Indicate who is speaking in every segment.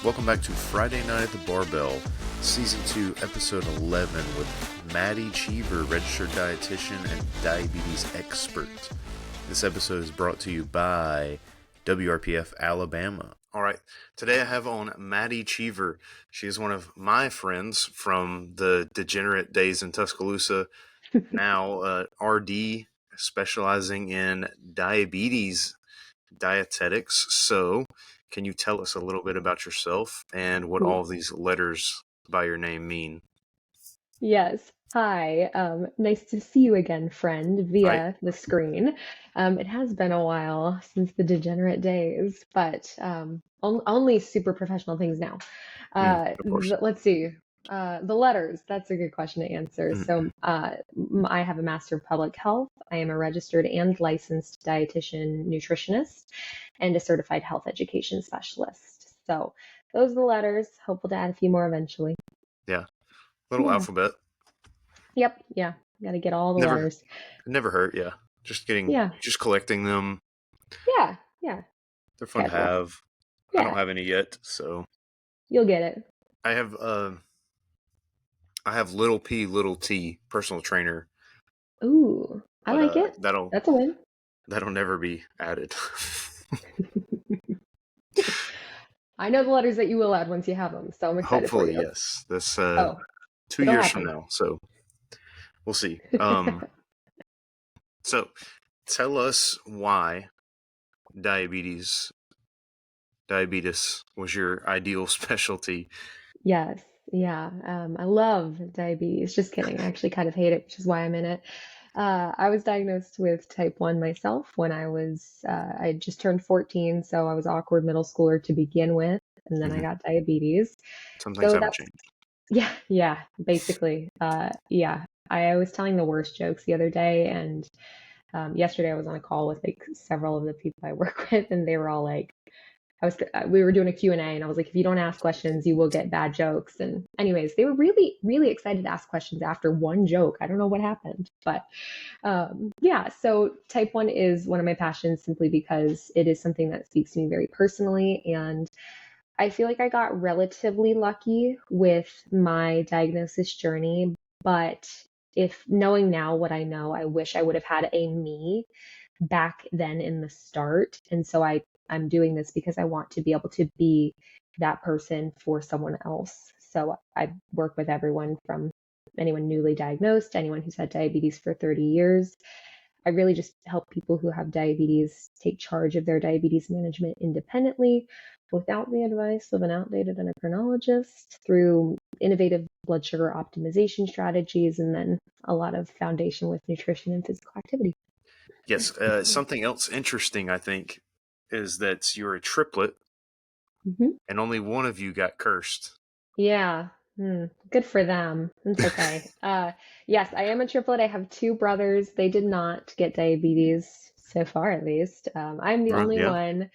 Speaker 1: Welcome back to Friday Night at the Barbell, Season 2, Episode 11 with Madi Cheever, Registered Dietitian and Diabetes Expert. This episode is brought to you by WRPF Alabama. Alright, today I have on Madi Cheever. She is one of my friends from the degenerate days in Tuscaloosa, now RD, specializing in diabetes dietetics. So, can you tell us a little bit about yourself and what all of these letters by your name mean?
Speaker 2: Yes. Hi. Nice to see you again, friend,
Speaker 1: Right?
Speaker 2: via the screen. It has been a while since the degenerate days, but only super professional things now.
Speaker 1: Of course.
Speaker 2: Let's see. The letters, that's a good question to answer.
Speaker 1: Mm,
Speaker 2: So, I have a Master of Public Health. I am a registered and licensed dietitian nutritionist and a certified health education specialist. So, those are the letters. Hopeful to add a few more eventually.
Speaker 1: yeah. Little
Speaker 2: Yeah.
Speaker 1: alphabet.
Speaker 2: Yep. Yeah. Got to get all the
Speaker 1: Never,
Speaker 2: letters.
Speaker 1: never hurt. Yeah.
Speaker 2: Yeah.
Speaker 1: Just collecting them.
Speaker 2: Yeah. Yeah.
Speaker 1: They're fun to
Speaker 2: Casual.
Speaker 1: have. I don't
Speaker 2: Yeah.
Speaker 1: have any yet, so
Speaker 2: You'll get it.
Speaker 1: I have little P, little T, personal trainer,
Speaker 2: Ooh, I
Speaker 1: but
Speaker 2: like it. That's a win.
Speaker 1: that'll never be added.
Speaker 2: I know the letters that you will add once you have them, so I'm excited for
Speaker 1: Hopefully,
Speaker 2: you.
Speaker 1: yes. This
Speaker 2: Oh,
Speaker 1: 2 years
Speaker 2: it'll
Speaker 1: from
Speaker 2: happen.
Speaker 1: now, so we'll see. So tell us why diabetes was your ideal specialty.
Speaker 2: Yes. Yeah. I love diabetes. Just kidding. I actually kind of hate it, which is why I'm in it. I was diagnosed with type 1 myself when I had just turned 14, so I was awkward middle schooler to begin with, and then I got diabetes.
Speaker 1: Some things
Speaker 2: So
Speaker 1: haven't
Speaker 2: that's,
Speaker 1: changed.
Speaker 2: yeah, basically. Yeah. I was telling the worst jokes the other day, and yesterday I was on a call with like several of the people I work with, and they were all like, we were doing a Q&A, and I was like, if you don't ask questions, you will get bad jokes. And anyways, they were really, really excited to ask questions after one joke. I don't know what happened, but yeah, so type 1 is one of my passions simply because it is something that speaks to me very personally. And I feel like I got relatively lucky with my diagnosis journey, but if knowing now what I know, I wish I would have had a me back then in the start. And so I'm doing this because I want to be able to be that person for someone else. So I work with everyone from anyone newly diagnosed, anyone who's had diabetes for 30 years. I really just help people who have diabetes take charge of their diabetes management independently without the advice of an outdated endocrinologist through innovative blood sugar optimization strategies and then a lot of foundation with nutrition and physical activity.
Speaker 1: Yes. Something else interesting, I think, is that you're a triplet
Speaker 2: Mm-hmm.
Speaker 1: and only one of you got cursed.
Speaker 2: Yeah. Good for them. It's okay. Yes, I am a triplet. I have two brothers. They did not get diabetes so far, at least. I'm the only
Speaker 1: Yeah.
Speaker 2: one,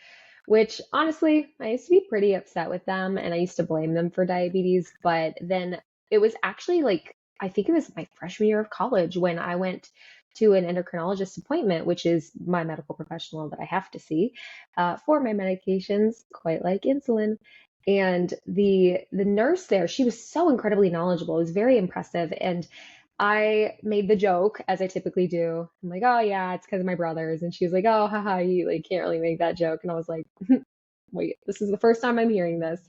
Speaker 2: which honestly, I used to be pretty upset with them and I used to blame them for diabetes. But then it was actually like, I think it was my freshman year of college when I went to an endocrinologist appointment, which is my medical professional that I have to see for my medications, quite like insulin. And the nurse there, she was so incredibly knowledgeable. It was very impressive. And I made the joke, as I typically do. I'm like, oh yeah, it's because of my brothers. And she was like, oh, haha, you like can't really make that joke. And I was like, wait, this is the first time I'm hearing this.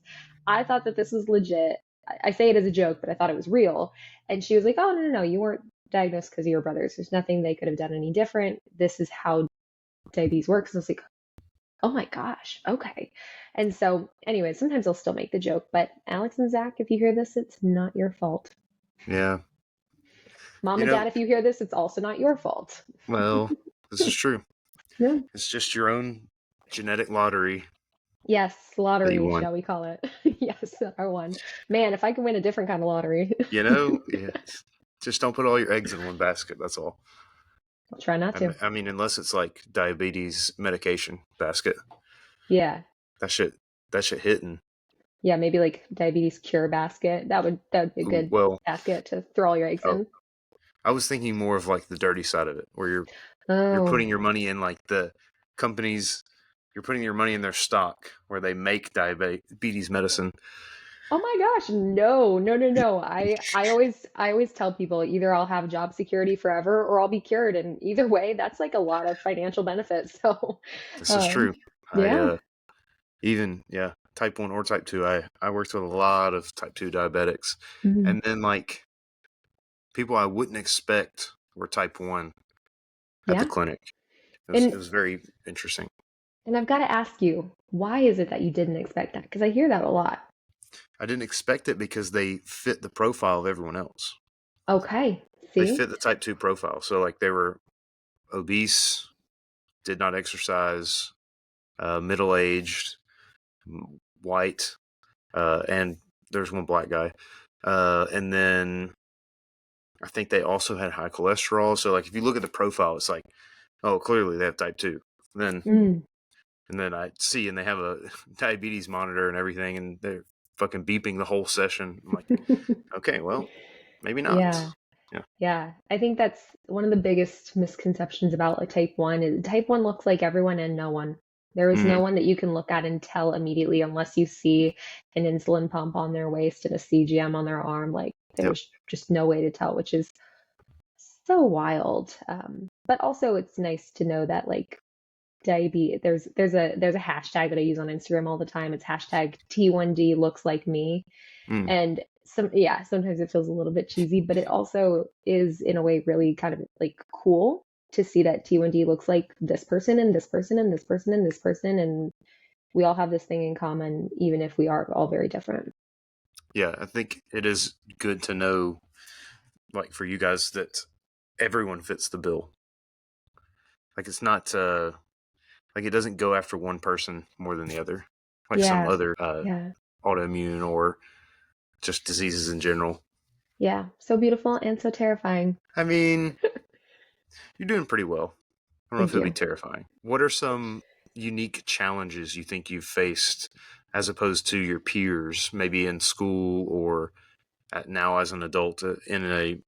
Speaker 2: I thought that this was legit. I say it as a joke, but I thought it was real. And she was like, oh, no, you weren't diagnosed because of your brothers. There's nothing they could have done any different. This is how diabetes works. And I was like, oh my gosh, okay. And so, anyway, sometimes I'll still make the joke, but Alex and Zach, if you hear this, it's not your fault.
Speaker 1: Yeah.
Speaker 2: Mom
Speaker 1: You
Speaker 2: and
Speaker 1: know,
Speaker 2: Dad, if you hear this, it's also not your fault.
Speaker 1: well, this is true.
Speaker 2: Yeah.
Speaker 1: It's just your own genetic lottery
Speaker 2: Yes,
Speaker 1: that you
Speaker 2: lottery,
Speaker 1: won.
Speaker 2: shall we call it? Yes, our one. Man, if I can win a different kind of lottery,
Speaker 1: Yeah. Just don't put all your eggs in one basket. That's all.
Speaker 2: I'll try not to.
Speaker 1: I mean, unless it's like diabetes medication basket.
Speaker 2: Yeah.
Speaker 1: That shit hitting.
Speaker 2: Yeah, maybe like diabetes cure basket. That would be a
Speaker 1: Ooh,
Speaker 2: good
Speaker 1: well,
Speaker 2: basket to throw all your eggs
Speaker 1: oh,
Speaker 2: in.
Speaker 1: I was thinking more of like the dirty side of it, where you're
Speaker 2: Oh,
Speaker 1: putting your money in like the companies You're putting your money in their stock where they make diabetes medicine.
Speaker 2: Oh my gosh, no, no, no, no. I always tell people either I'll have job security forever or I'll be cured. And either way, that's like a lot of financial benefits. So,
Speaker 1: This is
Speaker 2: um,
Speaker 1: true. I
Speaker 2: yeah.
Speaker 1: even yeah, type 1 or type 2. I worked with a lot of type 2 diabetics.
Speaker 2: Mhm.
Speaker 1: And then like people I wouldn't expect were type 1 at the
Speaker 2: Yeah.
Speaker 1: clinic. It
Speaker 2: And
Speaker 1: was very interesting.
Speaker 2: and I've got to ask you, why is it that you didn't expect that? Because I hear that a lot.
Speaker 1: I didn't expect it because they fit the profile of everyone else.
Speaker 2: Okay.
Speaker 1: They
Speaker 2: See?
Speaker 1: fit the type 2 profile. So like they were obese, did not exercise, middle-aged, white, and there's one black guy. And then I think they also had high cholesterol. So like if you look at the profile, it's like, oh, clearly they have type 2. Then
Speaker 2: Mm.
Speaker 1: and then I see and they have a diabetes monitor and everything and they're fucking beeping the whole session. I'm like, okay, well, maybe not.
Speaker 2: Yeah.
Speaker 1: Yeah.
Speaker 2: Yeah. I think that's one of the biggest misconceptions about like type 1 is type 1 looks like everyone and no one. There is no
Speaker 1: Mm,
Speaker 2: one that you can look at and tell immediately unless you see an insulin pump on their waist and a CGM on their arm. Like
Speaker 1: yep.
Speaker 2: there's just no way to tell, which is so wild. But also it's nice to know that like diabetes, there's a hashtag that I use on Instagram all the time. It's hashtag T1D looks like me.
Speaker 1: Mm,
Speaker 2: And sometimes it feels a little bit cheesy, but it also is in a way really kind of like cool to see that T1D looks like this person and this person and this person and this person. And we all have this thing in common, even if we are all very different.
Speaker 1: yeah. I think it is good to know, like for you guys, that everyone fits the bill. Like it's not like it doesn't go after one person more than the other, like some
Speaker 2: Yeah.
Speaker 1: other
Speaker 2: Yeah.
Speaker 1: autoimmune or just diseases in general.
Speaker 2: Yeah. So beautiful and so terrifying.
Speaker 1: I mean, you're doing pretty well. I don't know if
Speaker 2: Thank
Speaker 1: it'll be
Speaker 2: you.
Speaker 1: terrifying. What are some unique challenges you think you've faced as opposed to your peers, maybe in school or now as an adult in a,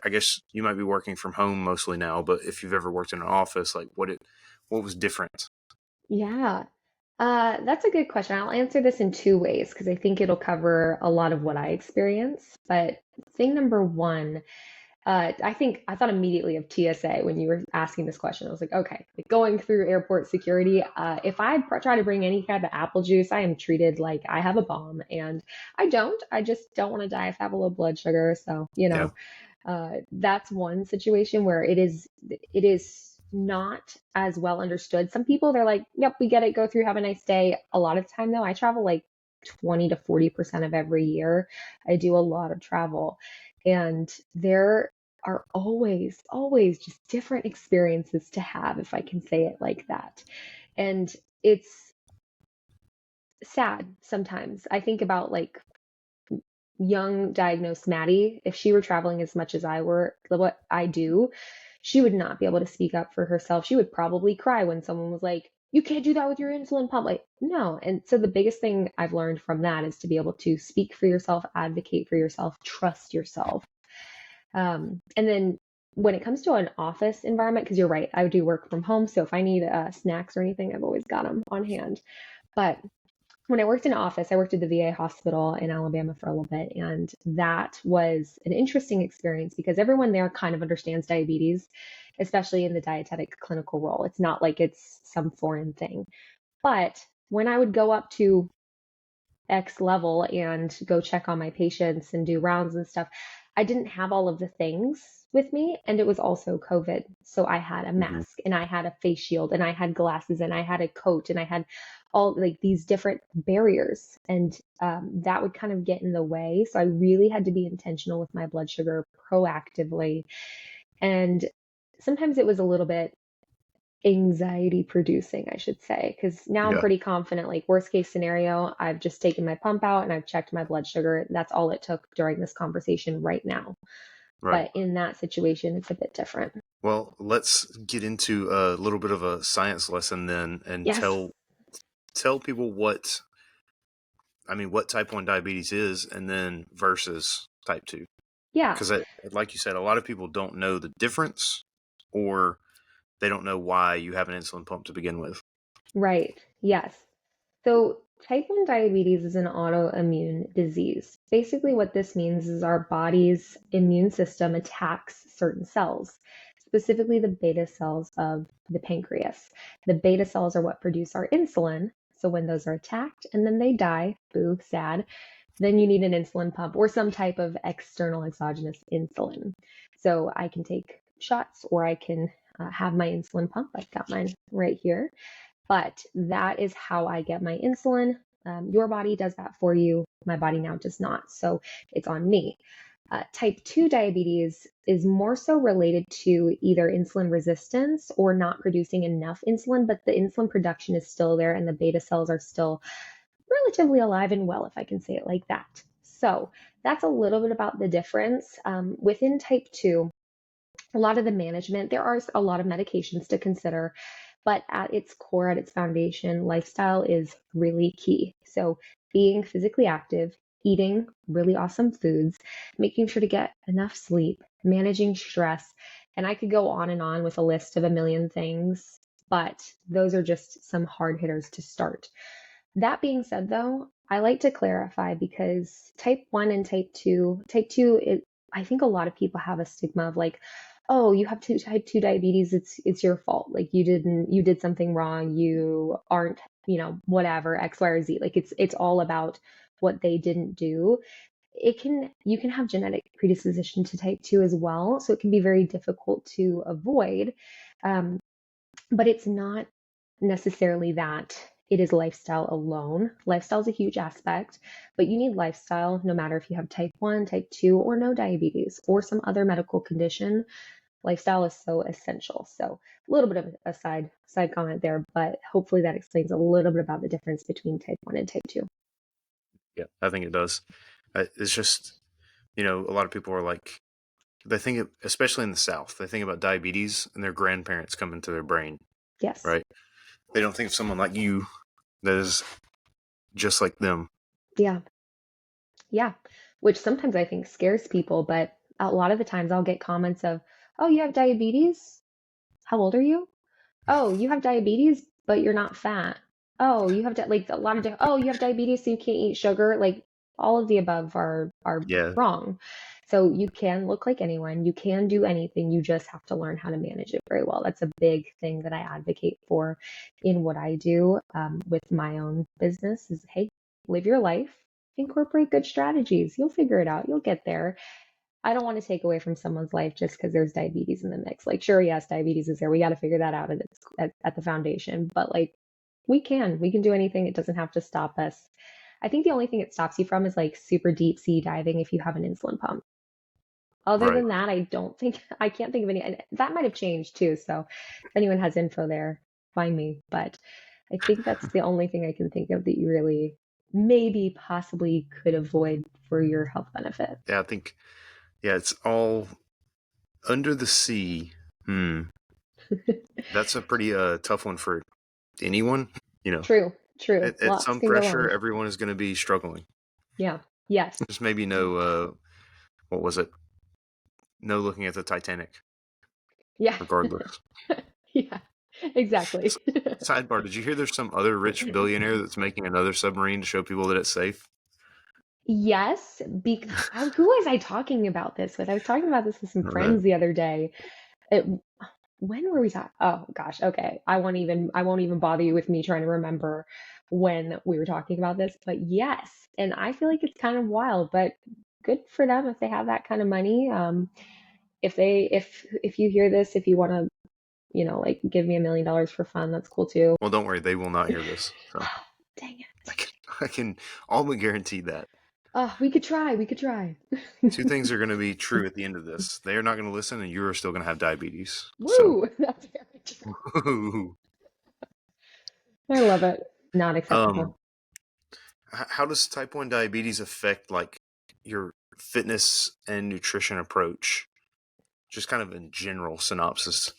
Speaker 1: I guess you might be working from home mostly now, but if you've ever worked in an office, like what was different?
Speaker 2: Yeah. That's a good question. I'll answer this in two ways because I think it'll cover a lot of what I experience. But thing number one, I thought immediately of TSA when you were asking this question. I was like, okay, like going through airport security, if I try to bring any kind of apple juice, I am treated like I have a bomb, and I don't. I just don't want to die if I have a low blood sugar. So,
Speaker 1: Yeah.
Speaker 2: that's one situation where it is not as well understood. Some people they're like, "Yep, we get it. Go through, have a nice day." A lot of time though, I travel like 20 to 40% of every year. I do a lot of travel, and there are always, always just different experiences to have, if I can say it like that. And it's sad sometimes. I think about like young diagnosed Maddie, if she were traveling as much as what I do, she would not be able to speak up for herself. She would probably cry when someone was like, "You can't do that with your insulin pump." Like, no. And so the biggest thing I've learned from that is to be able to speak for yourself, advocate for yourself, trust yourself. And then when it comes to an office environment, because you're right, I do work from home. So if I need snacks or anything, I've always got them on hand. But when I worked in office, I worked at the VA hospital in Alabama for a little bit, and that was an interesting experience because everyone there kind of understands diabetes, especially in the dietetic clinical role. It's not like it's some foreign thing. But when I would go up to X level and go check on my patients and do rounds and stuff, I didn't have all of the things with me. And it was also COVID. So I had a
Speaker 1: Hmm.
Speaker 2: mask and I had a face shield and I had glasses and I had a coat and I had all like these different barriers. And that would kind of get in the way. So I really had to be intentional with my blood sugar proactively. And sometimes it was a little bit anxiety producing, I should say, because now I'm
Speaker 1: Yeah.
Speaker 2: pretty confident. Like, worst case scenario, I've just taken my pump out and I've checked my blood sugar. That's all it took during this conversation right now.
Speaker 1: Right.
Speaker 2: But in that situation, it's a bit different.
Speaker 1: Well, let's get into a little bit of a science lesson then and
Speaker 2: Yes.
Speaker 1: tell people what type 1 diabetes is and then versus type 2.
Speaker 2: Yeah.
Speaker 1: Because like you said, a lot of people don't know the difference or they don't know why you have an insulin pump to begin with.
Speaker 2: Right. Yes. So, type 1 diabetes is an autoimmune disease. Basically, what this means is our body's immune system attacks certain cells, specifically the beta cells of the pancreas. The beta cells are what produce our insulin. So, when those are attacked and then they die, boo, sad, then you need an insulin pump or some type of external exogenous insulin. So, I can take shots or I can have my insulin pump. I've got mine right here. But that is how I get my insulin. Your body does that for you. My body now does not. So it's on me. Type 2 diabetes is more so related to either insulin resistance or not producing enough insulin, but the insulin production is still there and the beta cells are still relatively alive and well, if I can say it like that. So that's a little bit about the difference. Within type 2, a lot of the management, there are a lot of medications to consider, but at its core, at its foundation, lifestyle is really key. So being physically active, eating really awesome foods, making sure to get enough sleep, managing stress. And I could go on and on with a list of a million things, but those are just some hard hitters to start. That being said, though, I like to clarify because type 1 and type 2, I think a lot of people have a stigma of like, oh, you have type 2 diabetes, it's your fault. Like you did something wrong. You aren't, whatever, X, Y, or Z. Like it's all about what they didn't do. You can have genetic predisposition to type 2 as well. So it can be very difficult to avoid. Um, but it's not necessarily that it is lifestyle alone. Lifestyle is a huge aspect, but you need lifestyle no matter if you have type 1, type 2, or no diabetes or some other medical condition. Lifestyle is so essential. So a little bit of a side comment there, but hopefully that explains a little bit about the difference between type 1 and type 2.
Speaker 1: Yeah, I think it does. It's just, a lot of people are like, they think, especially in the South, they think about diabetes and their grandparents come into their brain,
Speaker 2: Yes.
Speaker 1: right? They don't think of someone like you that is just like them.
Speaker 2: Yeah. Yeah. Which sometimes I think scares people, but a lot of the times I'll get comments of, oh, you have diabetes? How old are you? Oh, you have diabetes, but you're not fat. Oh, you have like a lot of oh, you have diabetes, so you can't eat sugar. Like all of the above are
Speaker 1: Yeah,
Speaker 2: wrong. So you can look like anyone. You can do anything. You just have to learn how to manage it very well. That's a big thing that I advocate for in what I do with my own business. Is hey, live your life, incorporate good strategies. You'll figure it out. You'll get there. I don't want to take away from someone's life just because there's diabetes in the mix. Like, sure, yes, diabetes is there. We got to figure that out at the foundation. But like, we can do anything. It doesn't have to stop us. I think the only thing it stops you from is like super deep sea diving if you have an insulin pump. Other
Speaker 1: right.
Speaker 2: than that, I can't think of any. And that might have changed too. So if anyone has info there, find me. But I think that's the only thing I can think of that you really maybe possibly could avoid for your health benefit.
Speaker 1: Yeah, I think, it's all under the sea. That's a pretty tough one for anyone.
Speaker 2: True, true.
Speaker 1: At
Speaker 2: Lots
Speaker 1: some
Speaker 2: can go
Speaker 1: pressure,
Speaker 2: wrong.
Speaker 1: everyone is going to be struggling.
Speaker 2: Yeah. Yes.
Speaker 1: Just maybe no, what was it? No looking at the Titanic,
Speaker 2: Yeah.
Speaker 1: regardless.
Speaker 2: Yeah. Exactly.
Speaker 1: Sidebar, did you hear there's some other rich billionaire that's making another submarine to show people that it's safe?
Speaker 2: Yes, who was I talking about this with? I was talking about this with some
Speaker 1: I don't know.
Speaker 2: friends the other day. It, when were we talking? Oh gosh, okay. I won't even bother you with me trying to remember when we were talking about this. But yes, and I feel like it's kind of wild, but good for them if they have that kind of money. If you hear this, if you want to, like give me $1 million for fun, that's cool too.
Speaker 1: Well, don't worry, they will not hear this. So
Speaker 2: Dang it.
Speaker 1: I can almost guarantee that.
Speaker 2: Oh, we could try. We could try.
Speaker 1: Two things are going to be true at the end of this. They are not going to listen, and you are still going to have diabetes. So,
Speaker 2: Woo! That's very true. I love it. Not acceptable.
Speaker 1: How does type 1 diabetes affect like your fitness and nutrition approach? Just kind of in general synopsis.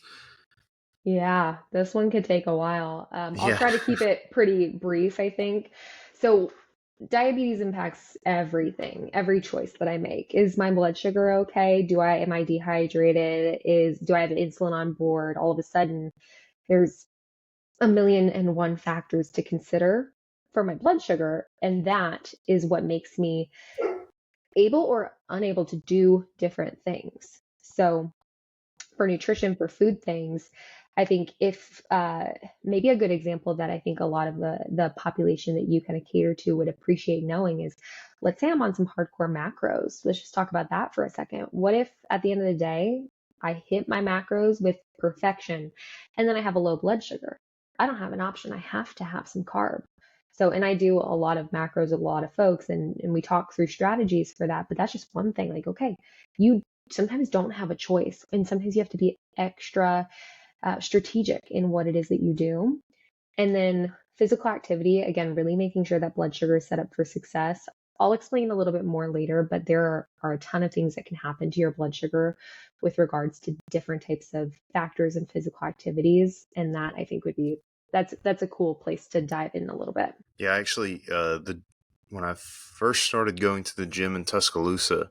Speaker 2: Yeah, this one could take a while. I'll
Speaker 1: Yeah.
Speaker 2: try to keep it pretty brief, I think. So, diabetes impacts everything, every choice that I make. Is my blood sugar okay? Am I dehydrated? Do I have insulin on board? All of a sudden, there's 1,000,001 factors to consider for my blood sugar, and that is what makes me able or unable to do different things. So for nutrition, for food things, I think if maybe a good example that I think a lot of the population that you kind of cater to would appreciate knowing is, let's say I'm on some hardcore macros. Let's just talk about that for a second. What if at the end of the day, I hit my macros with perfection and then I have a low blood sugar? I don't have an option. I have to have some carb. So, and I do a lot of macros with a lot of folks, and we talk through strategies for that. But that's just one thing. Like, okay, you sometimes don't have a choice, and sometimes you have to be extra strategic in what it is that you do. And then physical activity, again, really making sure that blood sugar is set up for success. I'll explain a little bit more later, but there are a ton of things that can happen to your blood sugar with regards to different types of factors and physical activities. And that I think would be that's a cool place to dive in a little bit.
Speaker 1: Yeah, actually, when I first started going to the gym in Tuscaloosa,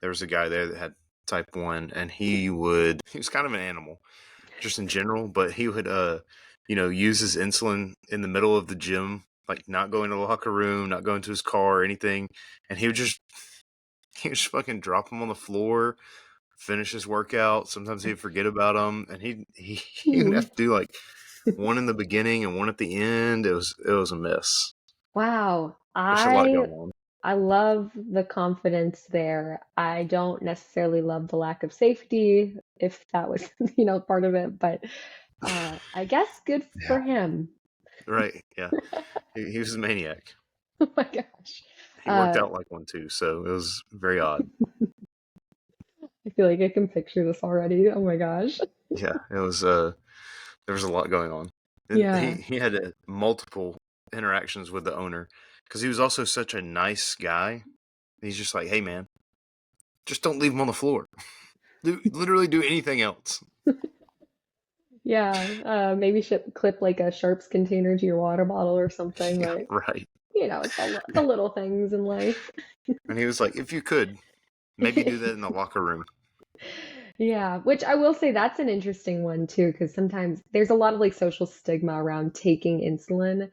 Speaker 1: there was a guy there that had type 1, and he was kind of an animal just in general, but he would use his insulin in the middle of the gym, like not going to the locker room, not going to his car or anything, and he would just fucking drop him on the floor, finish his workout. Sometimes he'd forget about him, and he would have to do like one in the beginning and one at the end. It was a mess.
Speaker 2: Wow.
Speaker 1: There's a lot going on.
Speaker 2: I love the confidence there. I don't necessarily love the lack of safety, if that was, part of it, but I guess good for
Speaker 1: Yeah.
Speaker 2: him.
Speaker 1: Right. Yeah. He was a maniac.
Speaker 2: Oh my gosh.
Speaker 1: He worked
Speaker 2: Uh,
Speaker 1: out like one too, so it was very odd.
Speaker 2: I feel like I can picture this already. Oh my gosh.
Speaker 1: Yeah, it was. There was a lot going on, and he
Speaker 2: Yeah.
Speaker 1: he had multiple interactions with the owner because he was also such a nice guy. He's just like, hey man, just don't leave him on the floor. Literally do anything else.
Speaker 2: Yeah. Maybe should clip like a sharps container to your water bottle or something.
Speaker 1: Yeah,
Speaker 2: Like,
Speaker 1: right.
Speaker 2: the little things in life.
Speaker 1: And he was like, if you could, maybe do that in the locker room.
Speaker 2: Yeah, which I will say that's an interesting one too, because sometimes there's a lot of like social stigma around taking insulin.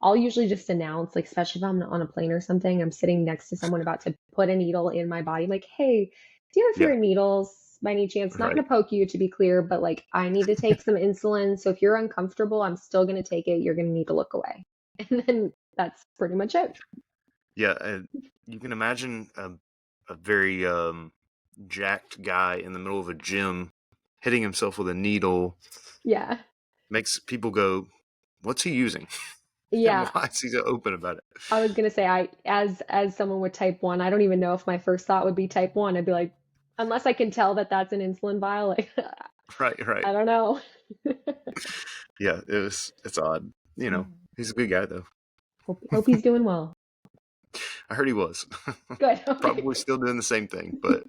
Speaker 2: I'll usually just announce, like, especially if I'm on a plane or something, I'm sitting next to someone about to put a needle in my body. I'm like, hey, do you have a fear
Speaker 1: Yeah,
Speaker 2: of needles by any chance? Not
Speaker 1: right.
Speaker 2: gonna poke you to be clear, but like, I need to take some insulin. So if you're uncomfortable, I'm still gonna take it. You're gonna need to look away. And then that's pretty much it.
Speaker 1: Yeah, and you can imagine a very jacked guy in the middle of a gym hitting himself with a needle
Speaker 2: Yeah.
Speaker 1: makes people go, what's he using? And
Speaker 2: Yeah.
Speaker 1: why is he so open about it?
Speaker 2: I was gonna say as someone with type 1, I don't even know if my first thought would be type 1. I'd be like, unless I can tell that that's an insulin vial, like
Speaker 1: Right, right.
Speaker 2: I don't know.
Speaker 1: Yeah, it's odd. He's a good guy though.
Speaker 2: Hope he's doing well.
Speaker 1: I heard he was.
Speaker 2: Good. Okay.
Speaker 1: Probably still doing the same thing, but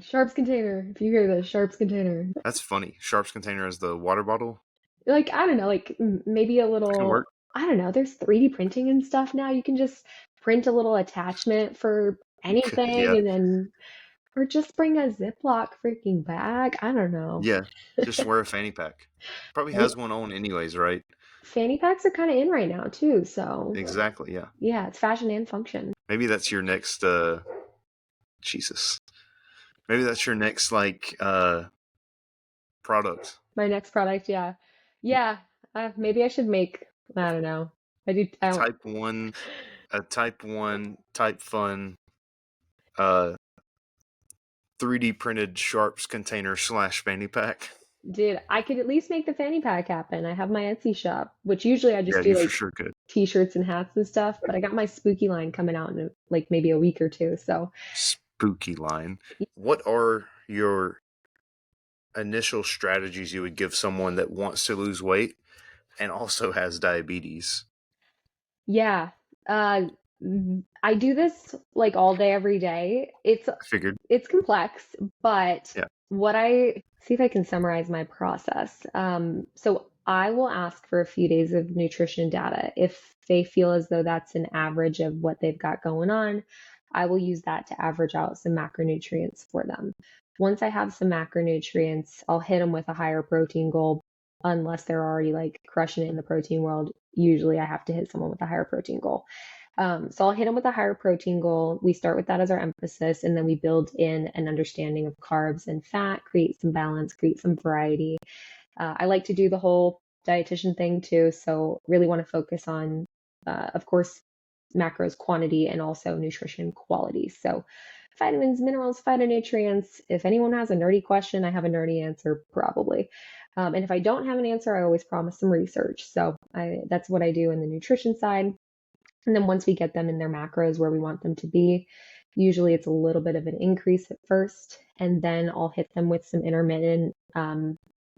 Speaker 2: Sharps container. If you hear this, Sharps container.
Speaker 1: that's funny. Sharps container as the water bottle.
Speaker 2: Like, I don't know, like maybe a
Speaker 1: That can work.
Speaker 2: little, I don't know, there's 3D printing and stuff now. You can just print a little attachment for anything
Speaker 1: Yeah,
Speaker 2: and then, or just bring a Ziploc freaking bag. I don't know.
Speaker 1: yeah. Just wear a fanny pack. Probably has one on anyways, right?
Speaker 2: Fanny packs are kind of in right now too, so
Speaker 1: Exactly, yeah.
Speaker 2: yeah, it's fashion and function.
Speaker 1: Maybe that's your next Jesus. Maybe that's your next like product.
Speaker 2: My next product, yeah. Yeah, maybe I should make, I don't know. I don't,
Speaker 1: Type 1 a type 1 type fun uh 3D printed sharps container / fanny pack.
Speaker 2: dude, I could at least make the fanny pack happen. I have my Etsy shop, which usually I
Speaker 1: Yeah,
Speaker 2: just do
Speaker 1: you for
Speaker 2: like
Speaker 1: sure could.
Speaker 2: t-shirts and hats and stuff, but I got my spooky line coming out in like maybe a week or two, so
Speaker 1: Spooky line. What are your initial strategies you would give someone that wants to lose weight and also has diabetes?
Speaker 2: yeah. Uh, I do this like all day, every day.
Speaker 1: I figured.
Speaker 2: It's complex, but
Speaker 1: Yeah.
Speaker 2: what I see if I can summarize my process. So I will ask for a few days of nutrition data. If they feel as though that's an average of what they've got going on, I will use that to average out some macronutrients for them. Once I have some macronutrients, I'll hit them with a higher protein goal. unless they're already like crushing it in the protein world. Usually I have to hit someone with a higher protein goal. So I'll hit them with a higher protein goal. We start with that as our emphasis, and then we build in an understanding of carbs and fat, create some balance, create some variety. I like to do the whole dietitian thing too. So really want to focus on, of course, macros quantity and also nutrition quality. So vitamins, minerals, phytonutrients. If anyone has a nerdy question, I have a nerdy answer probably. And if I don't have an answer, I always promise some research. So that's what I do in the nutrition side. And then once we get them in their macros where we want them to be, usually it's a little bit of an increase at first, and then I'll hit them with some intermittent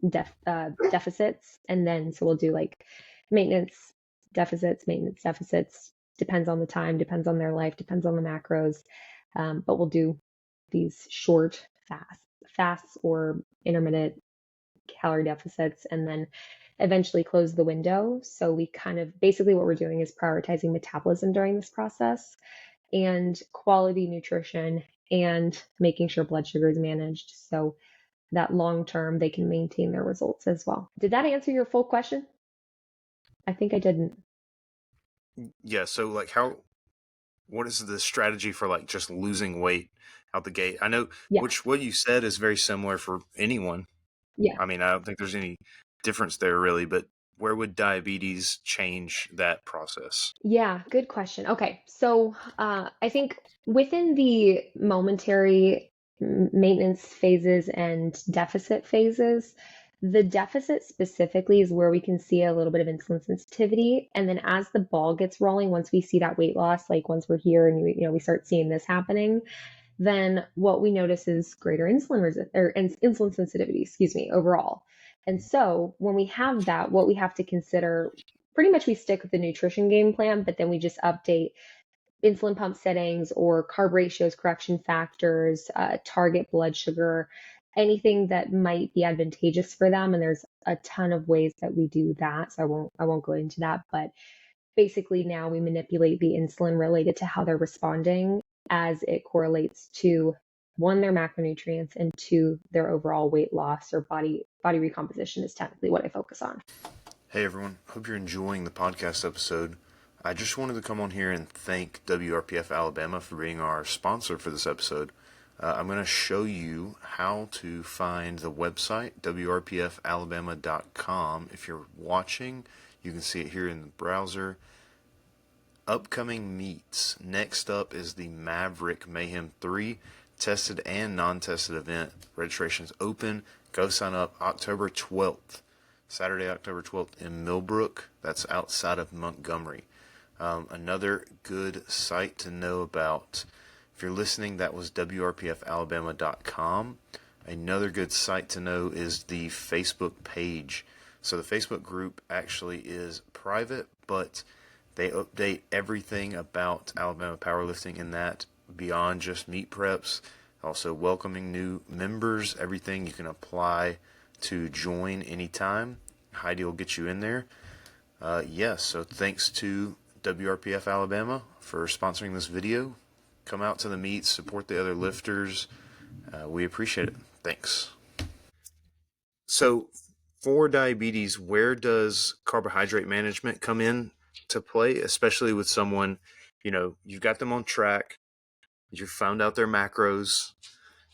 Speaker 2: deficits. And then, so we'll do like maintenance deficits, depends on the time, depends on their life, depends on the macros. But we'll do these short fasts or intermittent calorie deficits, and then eventually close the window. So we kind of basically what we're doing is prioritizing metabolism during this process and quality nutrition and making sure blood sugar is managed so that long term they can maintain their results as well. Did that answer your full question? I think I didn't.
Speaker 1: Yeah. So like what is the strategy for like just losing weight out the gate? I know
Speaker 2: Yeah.
Speaker 1: what you said is very similar for anyone.
Speaker 2: Yeah.
Speaker 1: I mean, I don't think there's any difference there really, but where would diabetes change that process?
Speaker 2: Yeah, good question. Okay, so I think within the momentary maintenance phases and deficit phases, the deficit specifically is where we can see a little bit of insulin sensitivity. And then as the ball gets rolling, once we see that weight loss, like once we're here and we start seeing this happening, then what we notice is greater insulin sensitivity, excuse me, overall. And so when we have that, what we have to consider, pretty much we stick with the nutrition game plan, but then we just update insulin pump settings or carb ratios, correction factors, target blood sugar, anything that might be advantageous for them. And there's a ton of ways that we do that. So I won't go into that, but basically now we manipulate the insulin related to how they're responding as it correlates to one, their macronutrients, and two, their overall weight loss or body recomposition is technically what I focus on.
Speaker 1: Hey everyone, hope you're enjoying the podcast episode. I just wanted to come on here and thank WRPF Alabama for being our sponsor for this episode. I'm going to show you how to find the website, wrpfalabama.com. If you're watching, you can see it here in the browser. Upcoming meets. Next up is the Maverick Mayhem 3 tested and non-tested event. Registration is open. Go sign up October 12th. Saturday, October 12th in Millbrook. That's outside of Montgomery. Another good site to know about. If you're listening, that was wrpfalabama.com. Another good site to know is the Facebook page. So the Facebook group actually is private, but they update everything about Alabama powerlifting in that beyond just meet preps. Also welcoming new members, everything you can apply to join anytime. Heidi will get you in there. So thanks to WRPF Alabama for sponsoring this video. Come out to the meets, support the other lifters. We appreciate it. Thanks. So for diabetes, where does carbohydrate management come in to play, especially with someone, you've got them on track, you found out their macros,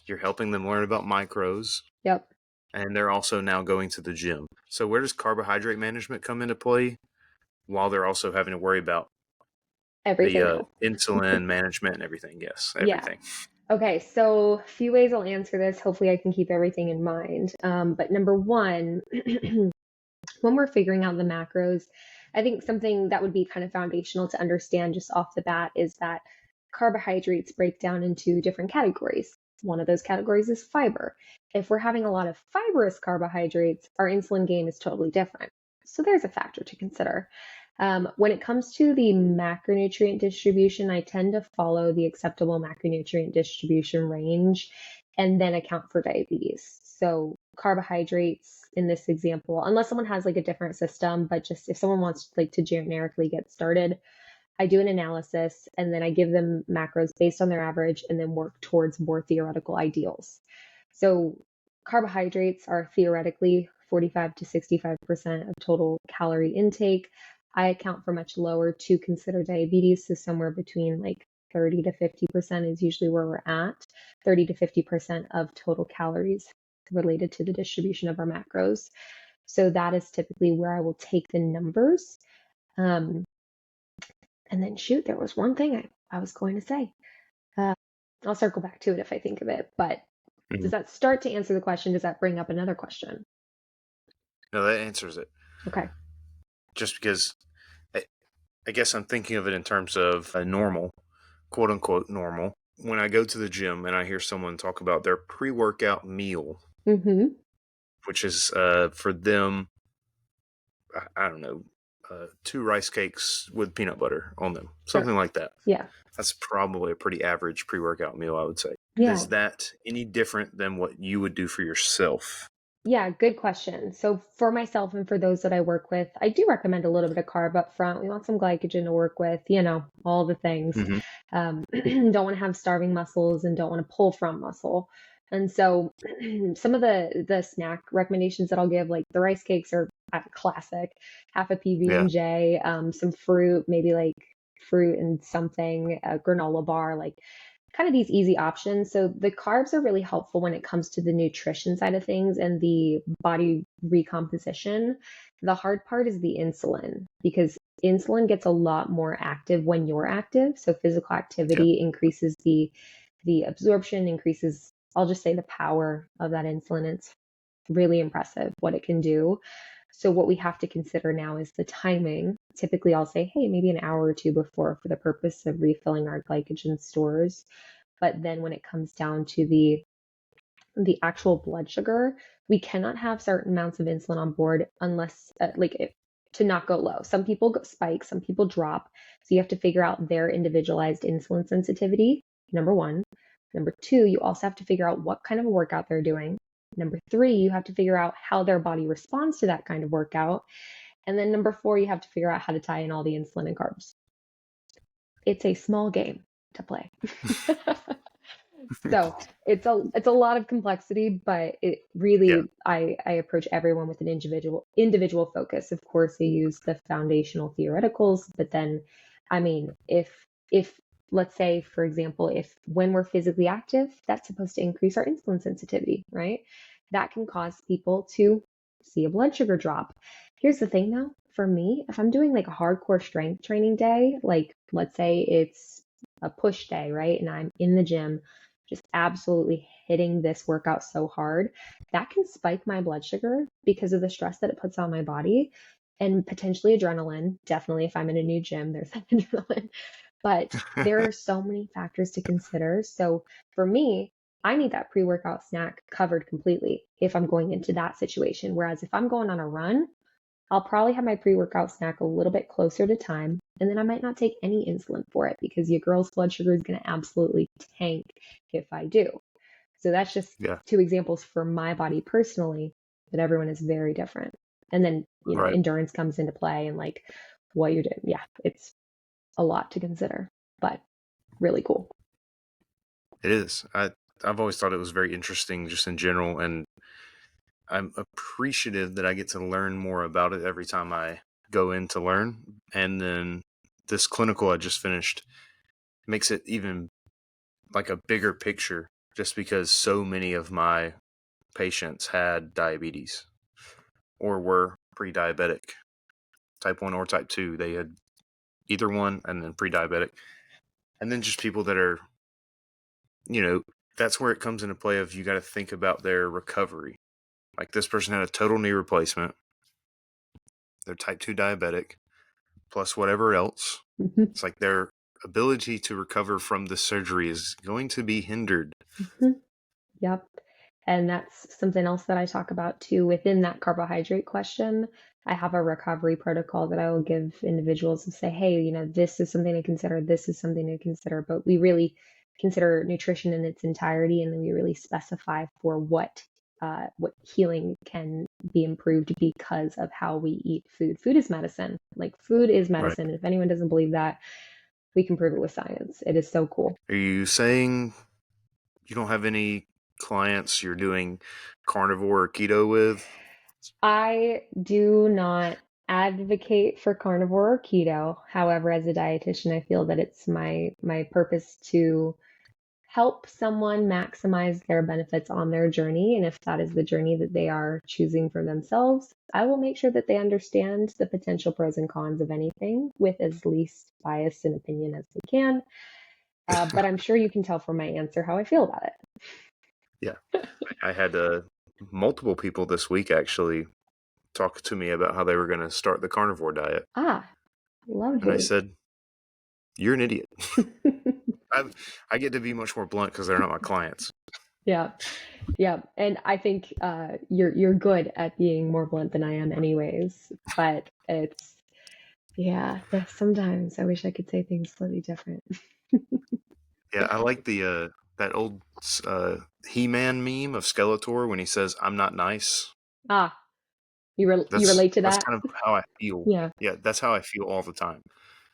Speaker 1: you're helping them learn about micros.
Speaker 2: Yep.
Speaker 1: And they're also now going to the gym. So where does carbohydrate management come into play while they're also having to worry about
Speaker 2: Everything
Speaker 1: the
Speaker 2: else.
Speaker 1: insulin management and everyme? Yes, everything.
Speaker 2: Yeah. Okay, so a few ways I'll answer this. Hopefully I can keep everything in mind. But number one, when we're figuring out the macros, I think something that would be kind of foundational to understand just off the bat is that carbohydrates break down into different categories. One of those categories is fiber. If we're having a lot of fibrous carbohydrates, our insulin game is totally different. So there's a factor to consider. When it comes to the macronutrient distribution, I tend to follow the acceptable macronutrient distribution range and then account for diabetes. So carbohydrates in this example, unless someone has like a different system, but just if someone wants like to generically get started, I do an analysis and then I give them macros based on their average and then work towards more theoretical ideals. So carbohydrates are theoretically 45 to 65% of total calorie intake. I account for much lower to consider diabetes, so somewhere between like 30 to 50% is usually where we're at. 30 to 50% of total calories related to the distribution of our macros. So that is typically where I will take the numbers. And then shoot, there was one thing I was going to say. Uh, I'll circle back to it if I think of it. But does that start to answer the question? Does that bring up another question?
Speaker 1: No, that answers it.
Speaker 2: Okay.
Speaker 1: Just because I guess I'm thinking of it in terms of a normal, quote unquote normal. When I go to the gym and I hear someone talk about their pre-workout meal,
Speaker 2: Mm-hmm.
Speaker 1: which is for them, I don't know, 2 rice cakes with peanut butter on them,
Speaker 2: Sure.
Speaker 1: something like that.
Speaker 2: Yeah.
Speaker 1: That's probably a pretty average pre-workout meal, I would say.
Speaker 2: Yeah.
Speaker 1: Is that any different than what you would do for yourself?
Speaker 2: Yeah, good question. So for myself and for those that I work with, I do recommend a little bit of carb up front. We want some glycogen to work with, all the things.
Speaker 1: Mm-hmm.
Speaker 2: Don't want to have starving muscles and don't want to pull from muscle. And so some of the snack recommendations that I'll give, like the rice cakes are classic, half a
Speaker 1: Yeah.
Speaker 2: PB&J, some fruit, maybe like fruit and something, a granola bar, like kind of these easy options. So the carbs are really helpful when it comes to the nutrition side of things and the body recomposition. The hard part is the insulin because insulin gets a lot more active when you're active. So physical
Speaker 1: Yeah.
Speaker 2: activity increases the absorption, increases, I'll just say, the power of that insulin. It's really impressive what it can do. So what we have to consider now is the timing. Typically, I'll say, hey, maybe an hour or two before for the purpose of refilling our glycogen stores. But then when it comes down to the actual blood sugar, we cannot have certain amounts of insulin on board unless to not go low. Some people spike, some people drop. So you have to figure out their individualized insulin sensitivity, number one. Number two, you also have to figure out what kind of a workout they're doing. Number three, you have to figure out how their body responds to that kind of workout. And then number four, you have to figure out how to tie in all the insulin and carbs. It's a small game to play. So it's a lot of complexity, but it
Speaker 1: Yeah.
Speaker 2: really I approach everyone with an individual focus. Of course, I use the foundational theoreticals, but then, I mean, if let's say, for example, if when we're physically active, that's supposed to increase our insulin sensitivity, right? That can cause people to see a blood sugar drop. Here's the thing though, for me, if I'm doing like a hardcore strength training day, like let's say it's a push day, right? And I'm in the gym just absolutely hitting this workout so hard, that can spike my blood sugar because of the stress that it puts on my body and potentially adrenaline. Definitely, if I'm in a new gym, there's that adrenaline. But there are so many factors to consider. So for me, I need that pre workout snack covered completely if I'm going into that situation. Whereas if I'm going on a run, I'll probably have my pre-workout snack a little bit closer to time, and then I might not take any insulin for it because your girl's blood sugar is going to absolutely tank if I do. So that's just
Speaker 1: Yeah.
Speaker 2: two examples for my body personally, but everyone is very different. And then,
Speaker 1: Right.
Speaker 2: endurance comes into play and like what you're doing. Yeah, it's a lot to consider, but really cool.
Speaker 1: It is. I've always thought it was very interesting just in general, and I'm appreciative that I get to learn more about it every time I go in to learn. And then this clinical I just finished makes it even like a bigger picture just because so many of my patients had diabetes or were pre-diabetic, type 1 or type 2. They had either one and then pre-diabetic. And then just people that are, that's where it comes into play of you got to think about their recovery. Like this person had a total knee replacement. They're type 2 diabetic plus whatever else.
Speaker 2: Mhm.
Speaker 1: It's like their ability to recover from the surgery is going to be hindered.
Speaker 2: Mhm. Yep. And that's something else that I talk about too within that carbohydrate question. I have a recovery protocol that I will give individuals and say, hey, this is something to consider, this is something to consider, but we really consider nutrition in its entirety, and then we really specify for what healing can be improved because of how we eat food. Food is medicine. Like food is
Speaker 1: Right.
Speaker 2: medicine. If anyone doesn't believe that, we can prove it with science. It is so cool.
Speaker 1: Are you saying you don't have any clients you're doing carnivore or keto with?
Speaker 2: I do not advocate for carnivore or keto. However, as a dietitian, I feel that it's my purpose to help someone maximize their benefits on their journey. And if that is the journey that they are choosing for themselves, I will make sure that they understand the potential pros and cons of anything with as least bias and opinion as they can. But I'm sure you can tell from my answer how I feel about it.
Speaker 1: Yeah, I had multiple people this week actually talk to me about how they were going to start the carnivore diet,
Speaker 2: Ah,
Speaker 1: and I
Speaker 2: lovely.
Speaker 1: said, "You're an idiot." I I get to be much more blunt because they're not my clients.
Speaker 2: Yeah. Yeah, and I think you're good at being more blunt than I am anyways. But it's yeah, sometimes I wish I could say things slightly different.
Speaker 1: Yeah, I like the that old uh, He-Man meme of Skeletor when he says, "I'm not nice."
Speaker 2: Ah, you
Speaker 1: That's
Speaker 2: relate to
Speaker 1: that's
Speaker 2: that?
Speaker 1: kind of how I feel.
Speaker 2: Yeah.
Speaker 1: Yeah, that's how I feel all the time.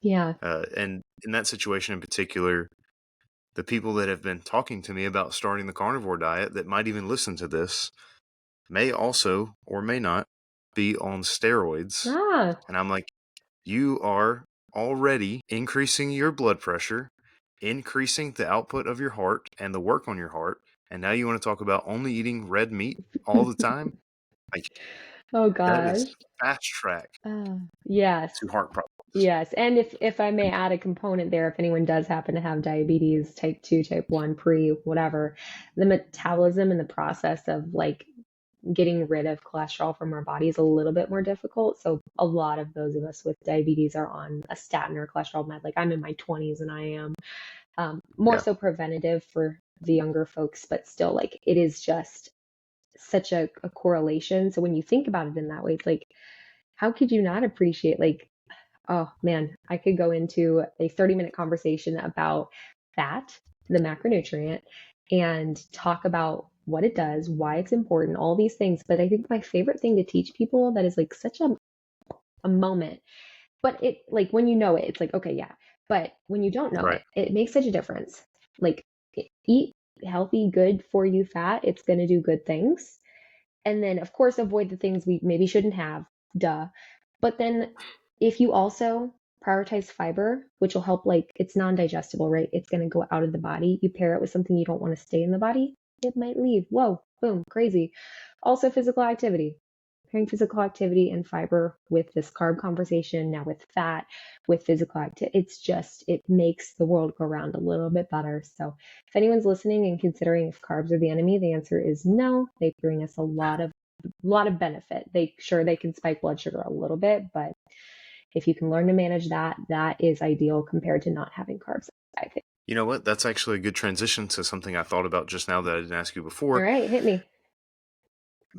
Speaker 2: Yeah.
Speaker 1: And in that situation in particular, the people that have been talking to me about starting the carnivore diet that might even listen to this may also or may not be on steroids.
Speaker 2: Ah.
Speaker 1: And I'm like, you are already increasing your blood pressure, increasing the output of your heart and the work on your heart. And now you want to talk about only eating red meat all the time? Like,
Speaker 2: Oh
Speaker 1: that
Speaker 2: gosh.
Speaker 1: is fast track
Speaker 2: Yes.
Speaker 1: to heart problems.
Speaker 2: Yes. And if I may add a component there, if anyone does happen to have diabetes, type 2, type 1, pre, whatever, the metabolism and the process of like getting rid of cholesterol from our body is a little bit more difficult. So a lot of those of us with diabetes are on a statin or cholesterol med. Like I'm in my 20s and I am more
Speaker 1: Yeah.
Speaker 2: so preventative for the younger folks, but still like it is just such a correlation. So when you think about it in that way, it's like, how could you not appreciate like, oh man, I could go into a 30-minute conversation about fat, the macronutrient, and talk about what it does, why it's important, all these things. But I think my favorite thing to teach people that is like such a moment, but it like when you know it, it's like, okay, yeah. But when you don't know
Speaker 1: Right.
Speaker 2: it, it makes such a difference. Like eat healthy, good for you fat. It's going to do good things. And then, of course, avoid the things we maybe shouldn't have. Duh. But then, if you also prioritize fiber, which will help, like it's non digestible, right? It's going to go out of the body. You pair it with something you don't want to stay in the body, it might leave. Whoa, boom, crazy. Also, physical activity. Pairing physical activity and fiber with this carb conversation, now with fat, with physical activity, it's just, it makes the world go round a little bit better. So, if anyone's listening and considering if carbs are the enemy, the answer is no. They bring us a lot of benefit. They can spike blood sugar a little bit, but if you can learn to manage that, that is ideal compared to not having carbs, I think.
Speaker 1: You know what? That's actually a good transition to something I thought about just now that I didn't ask you
Speaker 2: All
Speaker 1: before.
Speaker 2: right, hit me.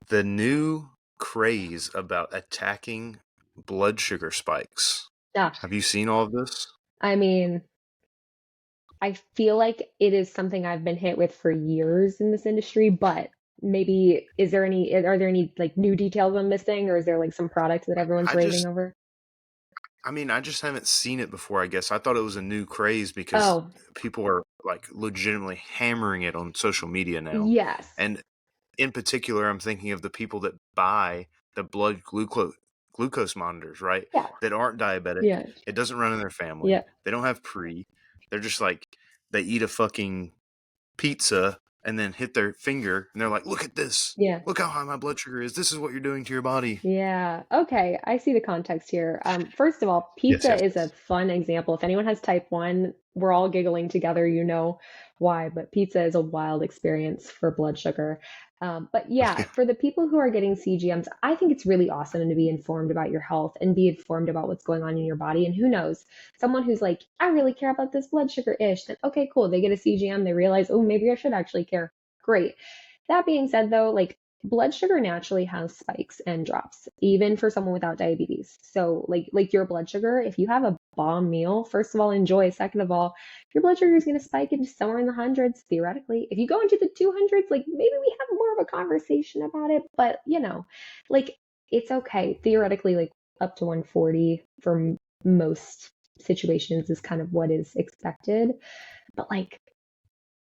Speaker 1: The new craze about attacking blood sugar spikes.
Speaker 2: Ah,
Speaker 1: Have you seen all of this?
Speaker 2: I mean, I feel like it is something I've been hit with for years in this industry, but maybe are there any like new details I'm missing, or is there like some product that everyone's
Speaker 1: I
Speaker 2: raving
Speaker 1: just,
Speaker 2: over?
Speaker 1: I mean, I just haven't seen it before, I guess. I thought it was a new craze because
Speaker 2: Oh,
Speaker 1: people are like legitimately hammering it on social media now.
Speaker 2: yes.
Speaker 1: And in particular, I'm thinking of the people that buy the blood glucose monitors, right?
Speaker 2: Yeah.
Speaker 1: That aren't diabetic.
Speaker 2: Yeah.
Speaker 1: It doesn't run in their family.
Speaker 2: Yeah.
Speaker 1: They don't have pre. They're just like they eat a fucking pizza and then hit their finger and they're like, "Look at this.
Speaker 2: Yeah.
Speaker 1: Look how high my blood sugar is. This is what you're doing to your body."
Speaker 2: Yeah. Okay. I see the context here. First of all,
Speaker 1: Yes,
Speaker 2: pizza
Speaker 1: yes,
Speaker 2: is a
Speaker 1: yes.
Speaker 2: fun example. If anyone has type 1, we're all giggling together, you know why, but pizza is a wild experience for blood sugar. But yeah, for the people who are getting CGMs, I think it's really awesome to be informed about your health and be informed about what's going on in your body. And who knows, someone who's like, I really care about this blood sugar ish, then okay, cool. They get a CGM, they realize, oh, maybe I should actually care. Great. That being said, though, like blood sugar naturally has spikes and drops, even for someone without diabetes. So like your blood sugar, if you have a bomb meal, first of all, enjoy. Second of all, your blood sugar is going to spike into somewhere in the hundreds, theoretically. If you go into the 200s, like maybe we have more of a conversation about it, but like it's okay. Theoretically, like up to 140 for most situations is kind of what is expected. But like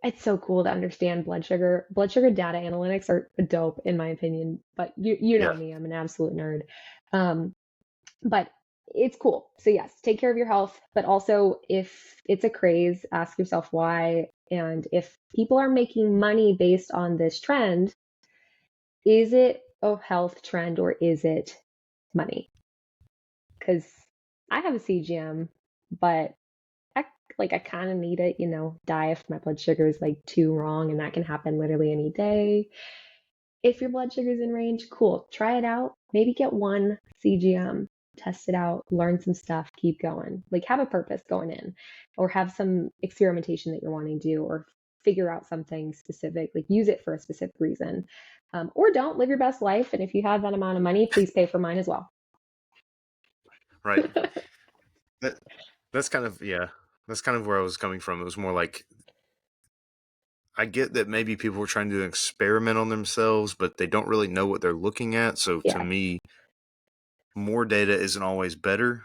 Speaker 2: It's so cool to understand blood sugar. Blood sugar data analytics are dope in my opinion, but you know
Speaker 1: Yeah.
Speaker 2: me, I'm an absolute nerd. Um, but it's cool. So yes, take care of your health, but also if it's a craze, ask yourself why. And if people are making money based on this trend, is it a health trend or is it money? Because I have a CGM, but I I kind of need it, die if my blood sugar is like too wrong, and that can happen literally any day. If your blood sugar is in range, cool, try it out. Maybe get one CGM, test it out, learn some stuff, keep going. Like have a purpose going in, or have some experimentation that you're wanting to do, or figure out something specific, like use it for a specific reason. Or don't live your best life. And if you have that amount of money, please pay for mine as well.
Speaker 1: Right. That, that's kind of, yeah, that's kind of where I was coming from. It was more like, I get that maybe people were trying to do an experiment on themselves, but they don't really know what they're looking at. So to
Speaker 2: Yeah.
Speaker 1: me, more data isn't always better,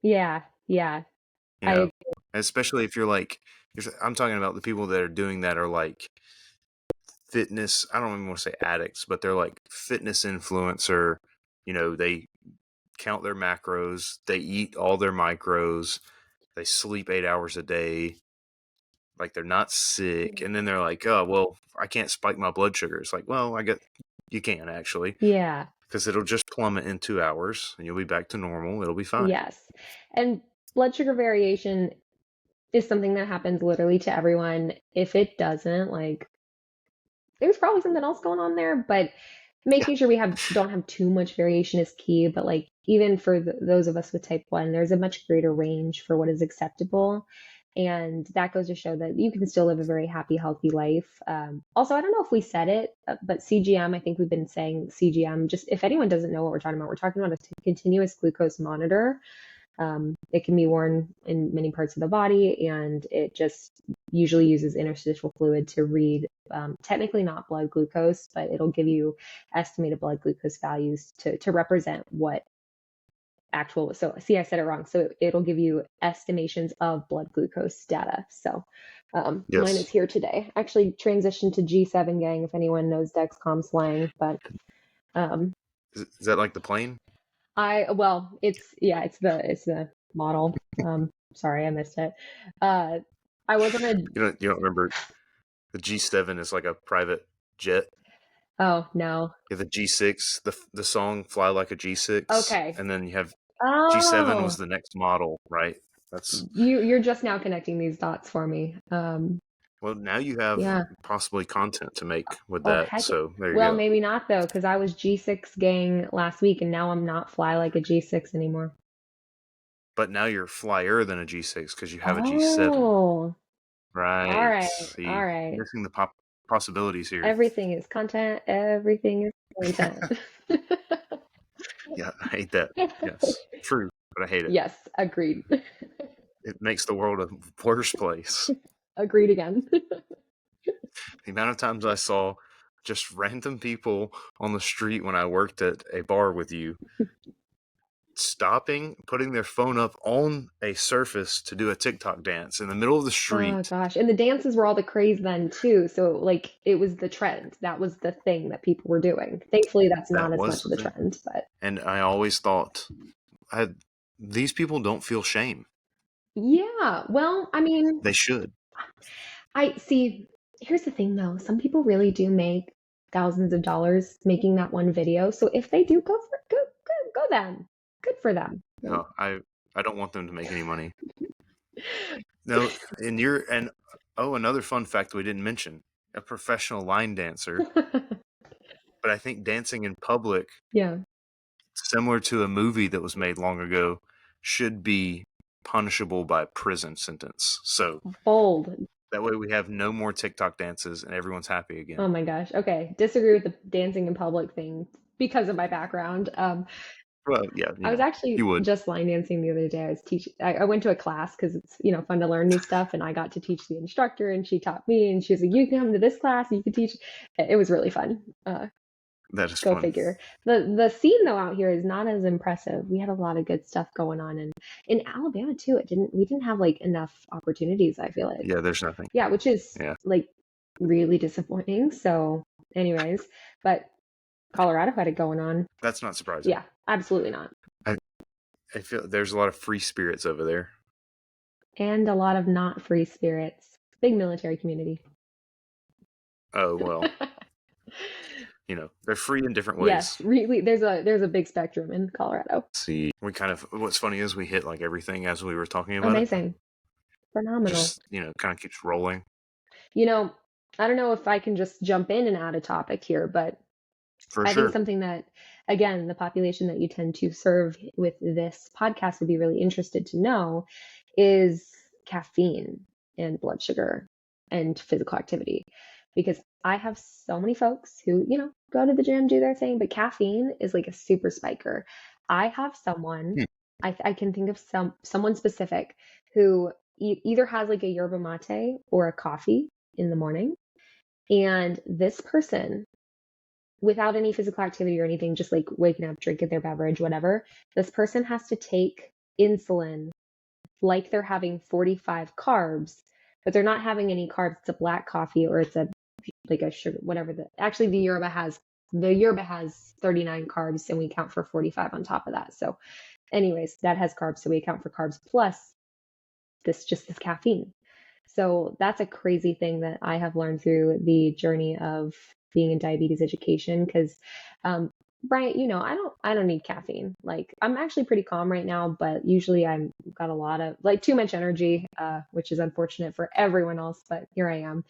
Speaker 2: Yeah. Yeah.
Speaker 1: you
Speaker 2: I
Speaker 1: know, especially if you're like, I'm talking about the people that are doing that are like fitness, I don't even want to say addicts, but they're like fitness influencer, they count their macros, they eat all their micros, they sleep 8 hours a day, like they're not sick, and then they're like, oh well, I can't spike my blood sugar. It's like, well, I get you can actually,
Speaker 2: Yeah.
Speaker 1: because it'll just plummet in 2 hours and you'll be back to normal. It'll be fine.
Speaker 2: Yes. And blood sugar variation is something that happens literally to everyone. If it doesn't, like, there's probably something else going on there, but
Speaker 1: Yeah.
Speaker 2: making sure we don't have too much variation is key. But like even for those of us with type 1, there's a much greater range for what is acceptable. And that goes to show that you can still live a very happy, healthy life. Also, I don't know if we said it, but CGM, I think we've been saying CGM. Just if anyone doesn't know what we're talking about a continuous glucose monitor. It can be worn in many parts of the body, and it just usually uses interstitial fluid to read, technically not blood glucose, but it'll give you estimated blood glucose values to represent what actual. So, see, I said it wrong. So, it'll give you estimations of blood glucose data. So, mine is
Speaker 1: Yes.
Speaker 2: here today. Actually, transitioned to G7 gang if anyone knows Dexcom slang, but um,
Speaker 1: Is that like the plane?
Speaker 2: well, it's the model. Sorry, I missed it. Uh, I was on a
Speaker 1: You don't remember the G7 is like a private jet.
Speaker 2: oh no.
Speaker 1: You have the G6, the song "Fly Like a G6,"
Speaker 2: Okay.
Speaker 1: and then you have G7 was
Speaker 2: Oh,
Speaker 1: the next model, right? That's
Speaker 2: you're just now connecting these dots for me.
Speaker 1: Well, now you have
Speaker 2: Yeah.
Speaker 1: possibly content to make with
Speaker 2: Oh
Speaker 1: that.
Speaker 2: heck.
Speaker 1: So there you
Speaker 2: Well,
Speaker 1: go.
Speaker 2: maybe not though, because I was G6 gang last week, and now I'm not fly like a G6 anymore.
Speaker 1: But now you're flyer than a G6 because you have a G7.
Speaker 2: Oh, all
Speaker 1: Right.
Speaker 2: right, all
Speaker 1: See,
Speaker 2: right.
Speaker 1: missing the possibilities here.
Speaker 2: Everything is content. Everything is content.
Speaker 1: Yeah, I hate that. Yes, true, but I hate it.
Speaker 2: Yes, agreed.
Speaker 1: It makes the world a worse place.
Speaker 2: Agreed again.
Speaker 1: The amount of times I saw just random people on the street when I worked at a bar with you stopping, putting their phone up on a surface to do a TikTok dance in the middle of the
Speaker 2: Oh
Speaker 1: street.
Speaker 2: gosh. And the dances were all the craze then too. So like it was the trend. That was the thing that people were doing. Thankfully that's
Speaker 1: That
Speaker 2: not as
Speaker 1: was
Speaker 2: much
Speaker 1: the
Speaker 2: of the
Speaker 1: thing.
Speaker 2: trend, but
Speaker 1: And I always thought, I, these people don't feel shame.
Speaker 2: yeah. Well, I mean,
Speaker 1: They should.
Speaker 2: I see, here's the thing though. Some people really do make thousands of dollars making that one video. So if they do, go for it. Go them. Good for them. Like,
Speaker 1: No, I don't want them to make any money. No, and oh, another fun fact we didn't mention: a professional line dancer. But I think dancing in public,
Speaker 2: yeah.
Speaker 1: similar to a movie that was made long ago, should be punishable by prison sentence. So
Speaker 2: Bold.
Speaker 1: that way we have no more TikTok dances and everyone's happy
Speaker 2: Oh
Speaker 1: again.
Speaker 2: my gosh. Okay. Disagree with the dancing in public thing because of my background.
Speaker 1: Well, yeah,
Speaker 2: I was
Speaker 1: you
Speaker 2: actually
Speaker 1: would.
Speaker 2: just line dancing the other day. I was teaching. I went to a class because it's fun to learn new stuff, and I got to teach the instructor, and she taught me, and she was like, "You can come to this class, you can teach." It was really fun.
Speaker 1: That is
Speaker 2: Go
Speaker 1: fun.
Speaker 2: figure. The scene though out here is not as impressive. We had a lot of good stuff going on, and in Alabama too. We didn't have like enough opportunities. I feel like,
Speaker 1: Yeah, there's nothing.
Speaker 2: yeah, which is
Speaker 1: Yeah.
Speaker 2: like really disappointing. So, anyways, but Colorado had it going on.
Speaker 1: That's not surprising.
Speaker 2: Yeah, absolutely not.
Speaker 1: I feel there's a lot of free spirits over there.
Speaker 2: And a lot of not free spirits. Big military community.
Speaker 1: Oh, well, they're free in different
Speaker 2: Yes,
Speaker 1: ways.
Speaker 2: really. There's a big spectrum in Colorado.
Speaker 1: See, what's funny is we hit like everything as we were talking about it.
Speaker 2: Amazing, phenomenal.
Speaker 1: Just, kind of keeps rolling.
Speaker 2: You know, I don't know if I can just jump in and add a topic here, but
Speaker 1: For
Speaker 2: I think
Speaker 1: sure.
Speaker 2: something that, again, the population that you tend to serve with this podcast would be really interested to know is caffeine and blood sugar and physical activity. Because I have so many folks who, go to the gym, do their thing, but caffeine is like a super spiker. I have someone,
Speaker 1: Hmm.
Speaker 2: I can think of someone specific who either has like a yerba mate or a coffee in the morning. And this person, without any physical activity or anything, just like waking up, drinking their beverage, whatever, this person has to take insulin like they're having 45 carbs, but they're not having any carbs. It's a black coffee or it's like a sugar, whatever. Actually, the yerba has 39 carbs and we count for 45 on top of that. So anyways, that has carbs. So we account for carbs plus this caffeine. So that's a crazy thing that I have learned through the journey of being in diabetes education. Because, Bryant, I don't need caffeine. Like I'm actually pretty calm right now, but usually I'm got a lot of like too much energy, which is unfortunate for everyone else. But here I am,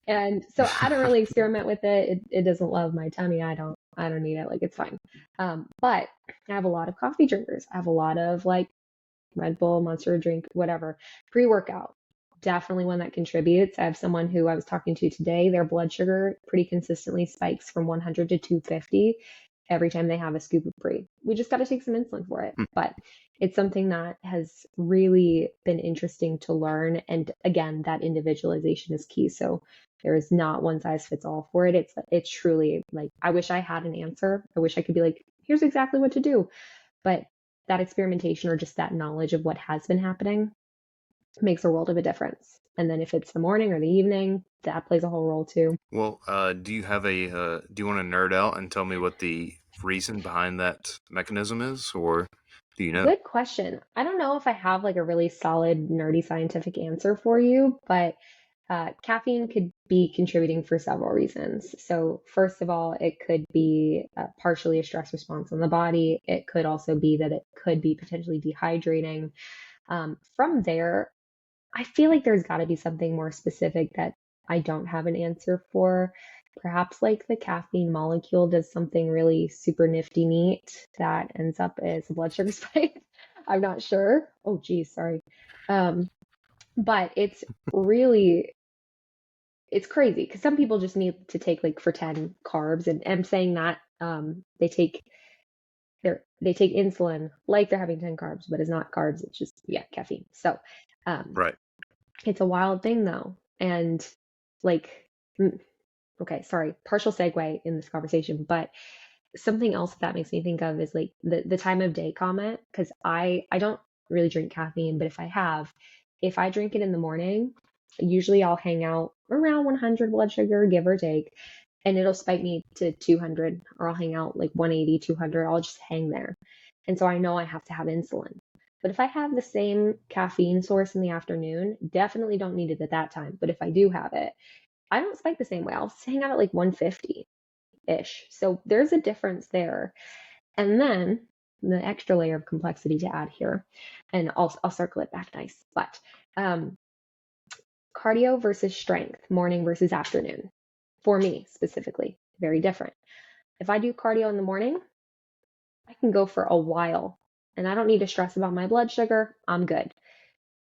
Speaker 2: and so I don't really experiment with it. It doesn't love my tummy. I don't need it. Like it's fine. But I have a lot of coffee drinkers. I have a lot of like Red Bull, Monster drink, whatever, pre-workout. Definitely one that contributes. I have someone who I was talking to today, their blood sugar pretty consistently spikes from 100 to 250 every time they have a scoop of pre. We just got to take some insulin for it. But it's something that has really been interesting to learn. And again, that individualization is key. So there is not one size fits all for it. It's truly like, I wish I had an answer. I wish I could be like, here's exactly what to do. But that experimentation or just that knowledge of what has been happening makes a world of a difference. And then if it's the morning or the evening, that plays a whole role too.
Speaker 1: Well, do you want to nerd out and tell me what the reason behind that mechanism is, or do you know?
Speaker 2: Good question. I don't know if I have like a really solid, nerdy scientific answer for you, but caffeine could be contributing for several reasons. So, first of all, it could be partially a stress response on the body. It could also be that it could be potentially dehydrating. From there, I feel like there's got to be something more specific that I don't have an answer for. Perhaps like the caffeine molecule does something really super nifty neat that ends up as a blood sugar spike. I'm not sure. Oh, geez, sorry. Um, but it's crazy because some people just need to take like for 10 carbs, and I'm saying that they take insulin like they're having 10 carbs, but it's not carbs. It's just caffeine. So um,
Speaker 1: Right.
Speaker 2: it's a wild thing though. And like, okay, sorry, partial segue in this conversation, but something else that makes me think of is like the time of day comment. Cause I don't really drink caffeine, but if I drink it in the morning, usually I'll hang out around 100 blood sugar, give or take, and it'll spike me to 200, or I'll hang out like 180, 200. I'll just hang there. And so I know I have to have insulin. But if I have the same caffeine source in the afternoon, definitely don't need it at that time. But if I do have it, I don't spike the same way. I'll hang out at like 150-ish. So there's a difference there. And then the extra layer of complexity to add here, and I'll circle it back nice. But cardio versus strength, morning versus afternoon, for me specifically, very different. If I do cardio in the morning, I can go for a while and I don't need to stress about my blood sugar. I'm good.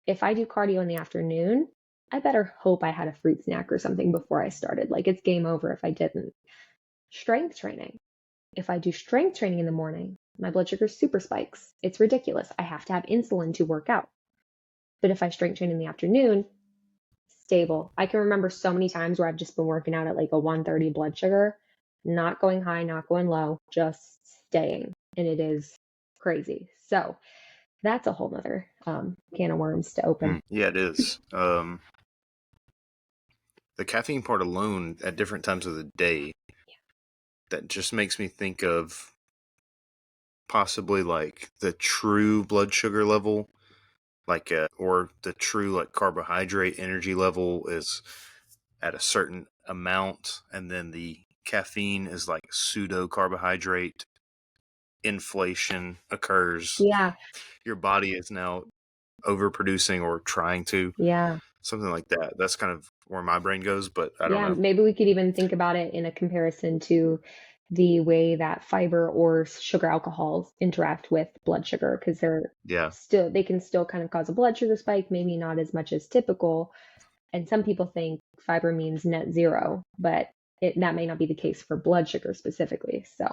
Speaker 2: If I do cardio in the afternoon, I better hope I had a fruit snack or something before I started. Like it's game over if I didn't. Strength training. If I do strength training in the morning, my blood sugar super spikes. It's ridiculous. I have to have insulin to work out. But if I strength train in the afternoon, stable. I can remember so many times where I've just been working out at like a 130 blood sugar, not going high, not going low, just staying. And it is crazy. So that's a whole nother can of worms to open.
Speaker 1: Yeah, it is. the caffeine part alone at different times of the day, that just makes me think of possibly like the true blood sugar level, like or the true like carbohydrate energy level is at a certain amount, and then the caffeine is like pseudo carbohydrate inflation occurs.
Speaker 2: Yeah,
Speaker 1: Your body is now overproducing or trying to,
Speaker 2: yeah.
Speaker 1: something like that. That's kind of where my brain goes, but I don't
Speaker 2: Yeah,
Speaker 1: know.
Speaker 2: maybe we could even think about it in a comparison to the way that fiber or sugar alcohols interact with blood sugar, because
Speaker 1: Yeah,
Speaker 2: they can still kind of cause a blood sugar spike, maybe not as much as typical. And some people think fiber means net zero, but that may not be the case for blood sugar specifically. So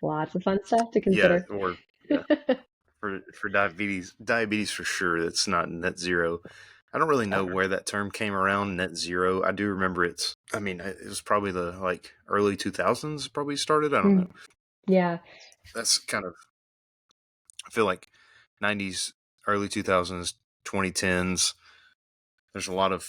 Speaker 2: lots of fun stuff to
Speaker 1: yeah,
Speaker 2: consider.
Speaker 1: or yeah, for diabetes for sure. It's not net zero. I don't really know where that term came around, net zero. I do remember it's. I mean, it was probably the like early 2000s. Probably started. I don't know.
Speaker 2: Mm, yeah,
Speaker 1: That's kind of. I feel like 90s, early 2000s, 2010s. There's a lot of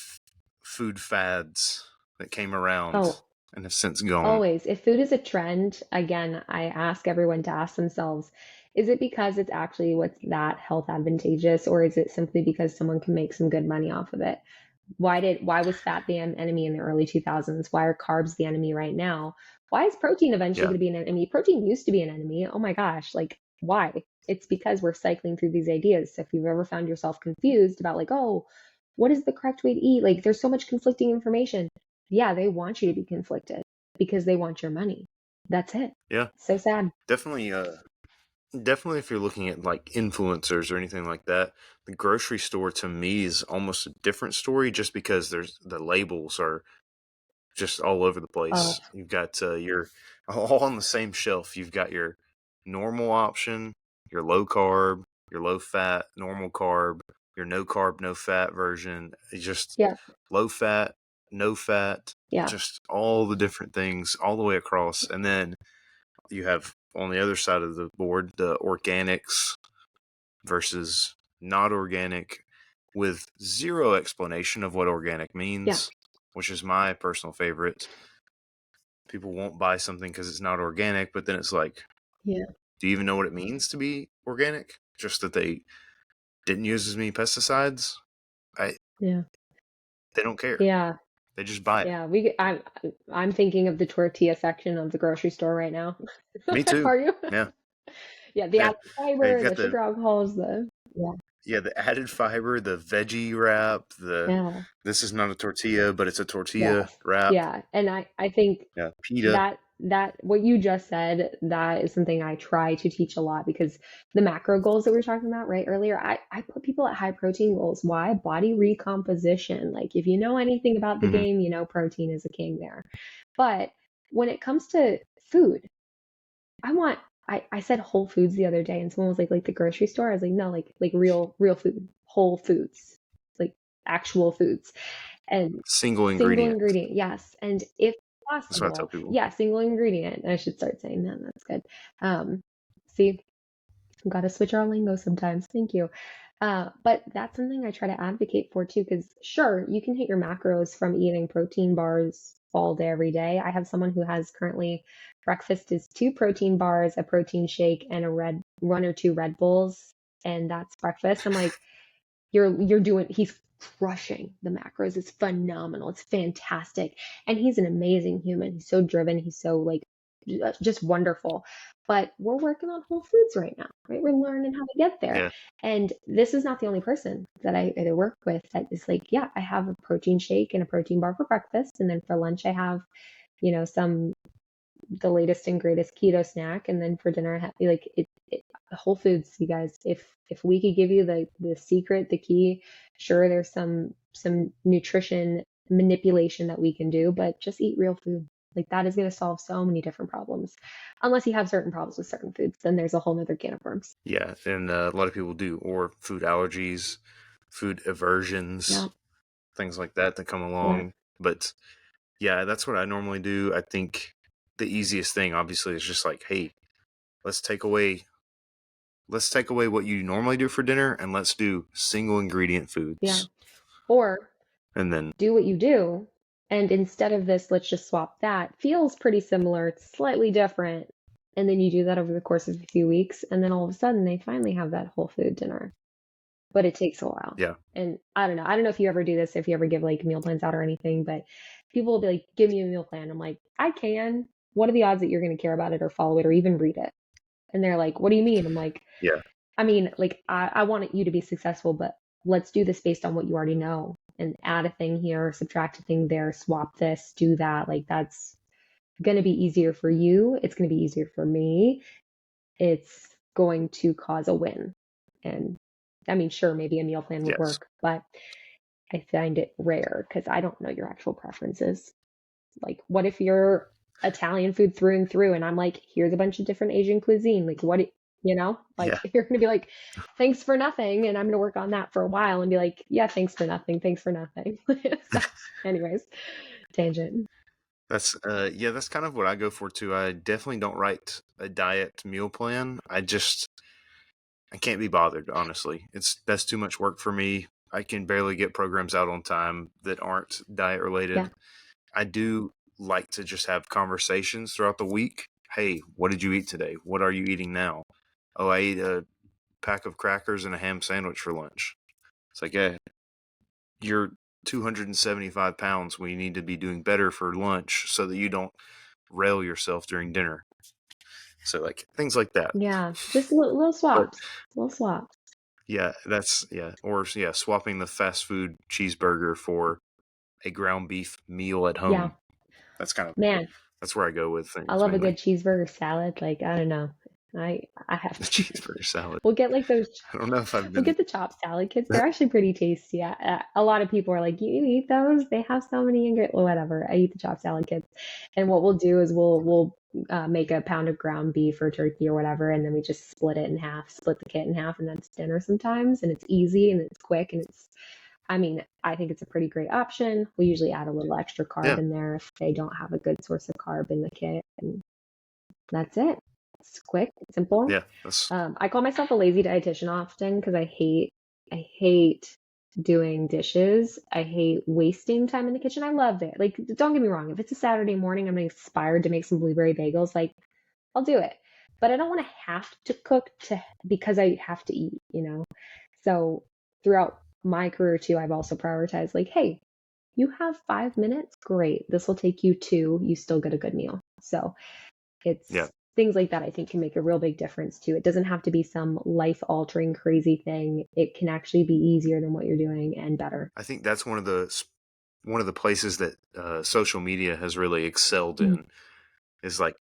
Speaker 1: food fads that came around
Speaker 2: oh,
Speaker 1: and have since gone.
Speaker 2: always. If food is a trend, again, I ask everyone to ask themselves, is it because it's actually what's that health advantageous, or is it simply because someone can make some good money off of it? Why was fat the enemy in the early 2000s? Why are carbs the enemy right now? Why is protein eventually
Speaker 1: Yeah,
Speaker 2: going to be an enemy? Protein used to be an enemy. Oh my gosh, like why? It's because we're cycling through these ideas. So if you've ever found yourself confused about like, oh, what is the correct way to eat? Like there's so much conflicting information. Yeah, they want you to be conflicted because they want your money. That's it.
Speaker 1: yeah,
Speaker 2: So sad.
Speaker 1: definitely. Definitely, if you're looking at like influencers or anything like that, the grocery store to me is almost a different story, just because there's the labels are just all over the
Speaker 2: Oh,
Speaker 1: place. You've got your all on the same shelf. You've got your normal option, your low carb, your low fat, normal carb, your no carb, no fat version. It's just
Speaker 2: yeah,
Speaker 1: low fat, no fat,
Speaker 2: yeah,
Speaker 1: just all the different things all the way across. And then you have on the other side of the board the organics versus not organic, with zero explanation of what organic
Speaker 2: yeah,
Speaker 1: means, which is my personal favorite. People won't buy something because it's not organic, but then it's like,
Speaker 2: yeah,
Speaker 1: do you even know what it means to be organic? Just that they didn't use as many pesticides? I
Speaker 2: yeah,
Speaker 1: They don't care.
Speaker 2: yeah.
Speaker 1: They just buy it.
Speaker 2: Yeah, I'm thinking of the tortilla section of the grocery store right now.
Speaker 1: Me too.
Speaker 2: Are you?
Speaker 1: Yeah.
Speaker 2: Yeah, the
Speaker 1: Yeah.
Speaker 2: added
Speaker 1: You've
Speaker 2: fiber,
Speaker 1: got
Speaker 2: the sugar alcohols,
Speaker 1: the added fiber, the veggie wrap, the
Speaker 2: yeah,
Speaker 1: this is not a tortilla, but it's a tortilla
Speaker 2: yes,
Speaker 1: wrap.
Speaker 2: yeah. And I think
Speaker 1: Yeah, pita.
Speaker 2: that what you just said, that is something I try to teach a lot because the macro goals that we were talking about right earlier, I put people at high protein goals. Why? Body recomposition. Like if you know anything about the
Speaker 1: Hmm.
Speaker 2: game, you know protein is a king there. But when it comes to food, I want I said Whole Foods the other day and someone was like the grocery store. I was like, no, like real food, whole foods, like actual foods. And
Speaker 1: Single
Speaker 2: single
Speaker 1: ingredient.
Speaker 2: ingredient, yes. And if
Speaker 1: That's what I tell
Speaker 2: possible,
Speaker 1: people.
Speaker 2: yeah, single ingredient. I should start saying that. That's good. Um, see, I've got to switch our lingo sometimes. Thank you. But that's something I try to advocate for too, because sure, you can hit your macros from eating protein bars all day, every day. I have someone who has currently breakfast is 2 protein bars, a protein shake, and a one or two Red Bulls, and that's breakfast. I'm like, you're doing he's crushing the macros. It's phenomenal. It's fantastic. And he's an amazing human. He's so driven. He's so like just wonderful. But we're working on Whole Foods right now, right? We're learning how to get there.
Speaker 1: Yeah.
Speaker 2: And this is not the only person that I work with that is like, yeah, I have a protein shake and a protein bar for breakfast. And then for lunch, I have, some the latest and greatest keto snack, and then for dinner, like Whole Foods, you guys. If we could give you the secret, the key, sure, there's some nutrition manipulation that we can do, but just eat real food. Like that is going to solve so many different problems. Unless you have certain problems with certain foods, then there's a whole nother can of worms.
Speaker 1: Yeah. And a lot of people do, or food allergies, food
Speaker 2: Yeah,
Speaker 1: aversions, things like that come
Speaker 2: yeah,
Speaker 1: along. But yeah, that's what I normally do. I think the easiest thing, obviously, is just like, hey, let's take away. Let's take away what you normally do for dinner, and let's do single ingredient
Speaker 2: yeah.
Speaker 1: foods.
Speaker 2: Or
Speaker 1: And then,
Speaker 2: do what you do, And instead of this, let's just swap that, feels pretty similar. It's slightly different. And then you do that over the course of a few weeks. And then all of a sudden, they finally have that whole food dinner. But it takes a while.
Speaker 1: Yeah.
Speaker 2: And I don't know. I don't know if you ever do this, if you ever give like meal plans out or anything, but people will be like, give me a meal plan. I'm like, I can. What are the odds that you're going to care about it or follow it or even read it? And they're like, what do you mean? I'm like,
Speaker 1: Yeah.
Speaker 2: I mean, like, I want you to be successful, but let's do this based on what you already know and add a thing here, subtract a thing there, swap this, do that. Like, that's going to be easier for you. It's going to be easier for me. It's going to cause a win. And I mean, sure, maybe a meal plan would
Speaker 1: Yes.
Speaker 2: work, but I find it rare because I don't know your actual preferences. Like, what if you're Italian food through and through, and I'm like, here's a bunch of different Asian cuisine. Like, what, like
Speaker 1: Yeah.
Speaker 2: you're gonna be like, thanks for nothing, and I'm gonna work on that for a while and be like, yeah, thanks for nothing, thanks for nothing. So, anyways, tangent.
Speaker 1: That's kind of what I go for too. I definitely don't write a diet meal plan. I can't be bothered, honestly. That's too much work for me. I can barely get programs out on time that aren't diet
Speaker 2: Yeah,
Speaker 1: related. I do like to just have conversations throughout the week. Hey, what did you eat today? What are you eating now? Oh, I ate a pack of crackers and a ham sandwich for lunch. It's like, yeah, you're 275 pounds. We need to be doing better for lunch so that you don't rail yourself during dinner. So, like, things like that.
Speaker 2: yeah, just little
Speaker 1: But
Speaker 2: swaps, little swaps.
Speaker 1: or swapping the fast food cheeseburger for a ground beef meal at
Speaker 2: Yeah,
Speaker 1: home. That's kind of
Speaker 2: man,
Speaker 1: that's where I go with
Speaker 2: I
Speaker 1: things
Speaker 2: love a good
Speaker 1: mainly.
Speaker 2: cheeseburger salad. Like, I don't know, I have
Speaker 1: The
Speaker 2: to.
Speaker 1: cheeseburger salad.
Speaker 2: We'll get like those.
Speaker 1: I don't know if I've
Speaker 2: We'll
Speaker 1: been.
Speaker 2: get the chopped salad kits. They're actually pretty tasty. A lot of people are like, "You eat those? They have so many ingredients." Well, whatever. I eat the chopped salad kits, and what we'll do is we'll make a pound of ground beef or turkey or whatever, and then we just split it in half, split the kit in half, and that's dinner sometimes. And it's easy and it's quick and it's. I mean, I think it's a pretty great option. We usually add a little extra carb
Speaker 1: Yeah,
Speaker 2: in there if they don't have a good source of carb in the kit, and that's it. It's quick, simple.
Speaker 1: yeah. That's
Speaker 2: I call myself a lazy dietitian often because I hate doing dishes. I hate wasting time in the kitchen. I love it. Like, don't get me wrong. If it's a Saturday morning, I'm inspired to make some blueberry bagels. Like, I'll do it. But I don't want to have to cook because I have to eat. So throughout my career too, I've also prioritized like, hey, you have 5 minutes? Great. This will take you two. You still get a good meal. So
Speaker 1: yeah.
Speaker 2: it's things like that I think can make a real big difference too. It doesn't have to be some life altering crazy thing. It can actually be easier than what you're doing and better.
Speaker 1: I think that's one of the places that social media has really excelled
Speaker 2: Mm.
Speaker 1: in is like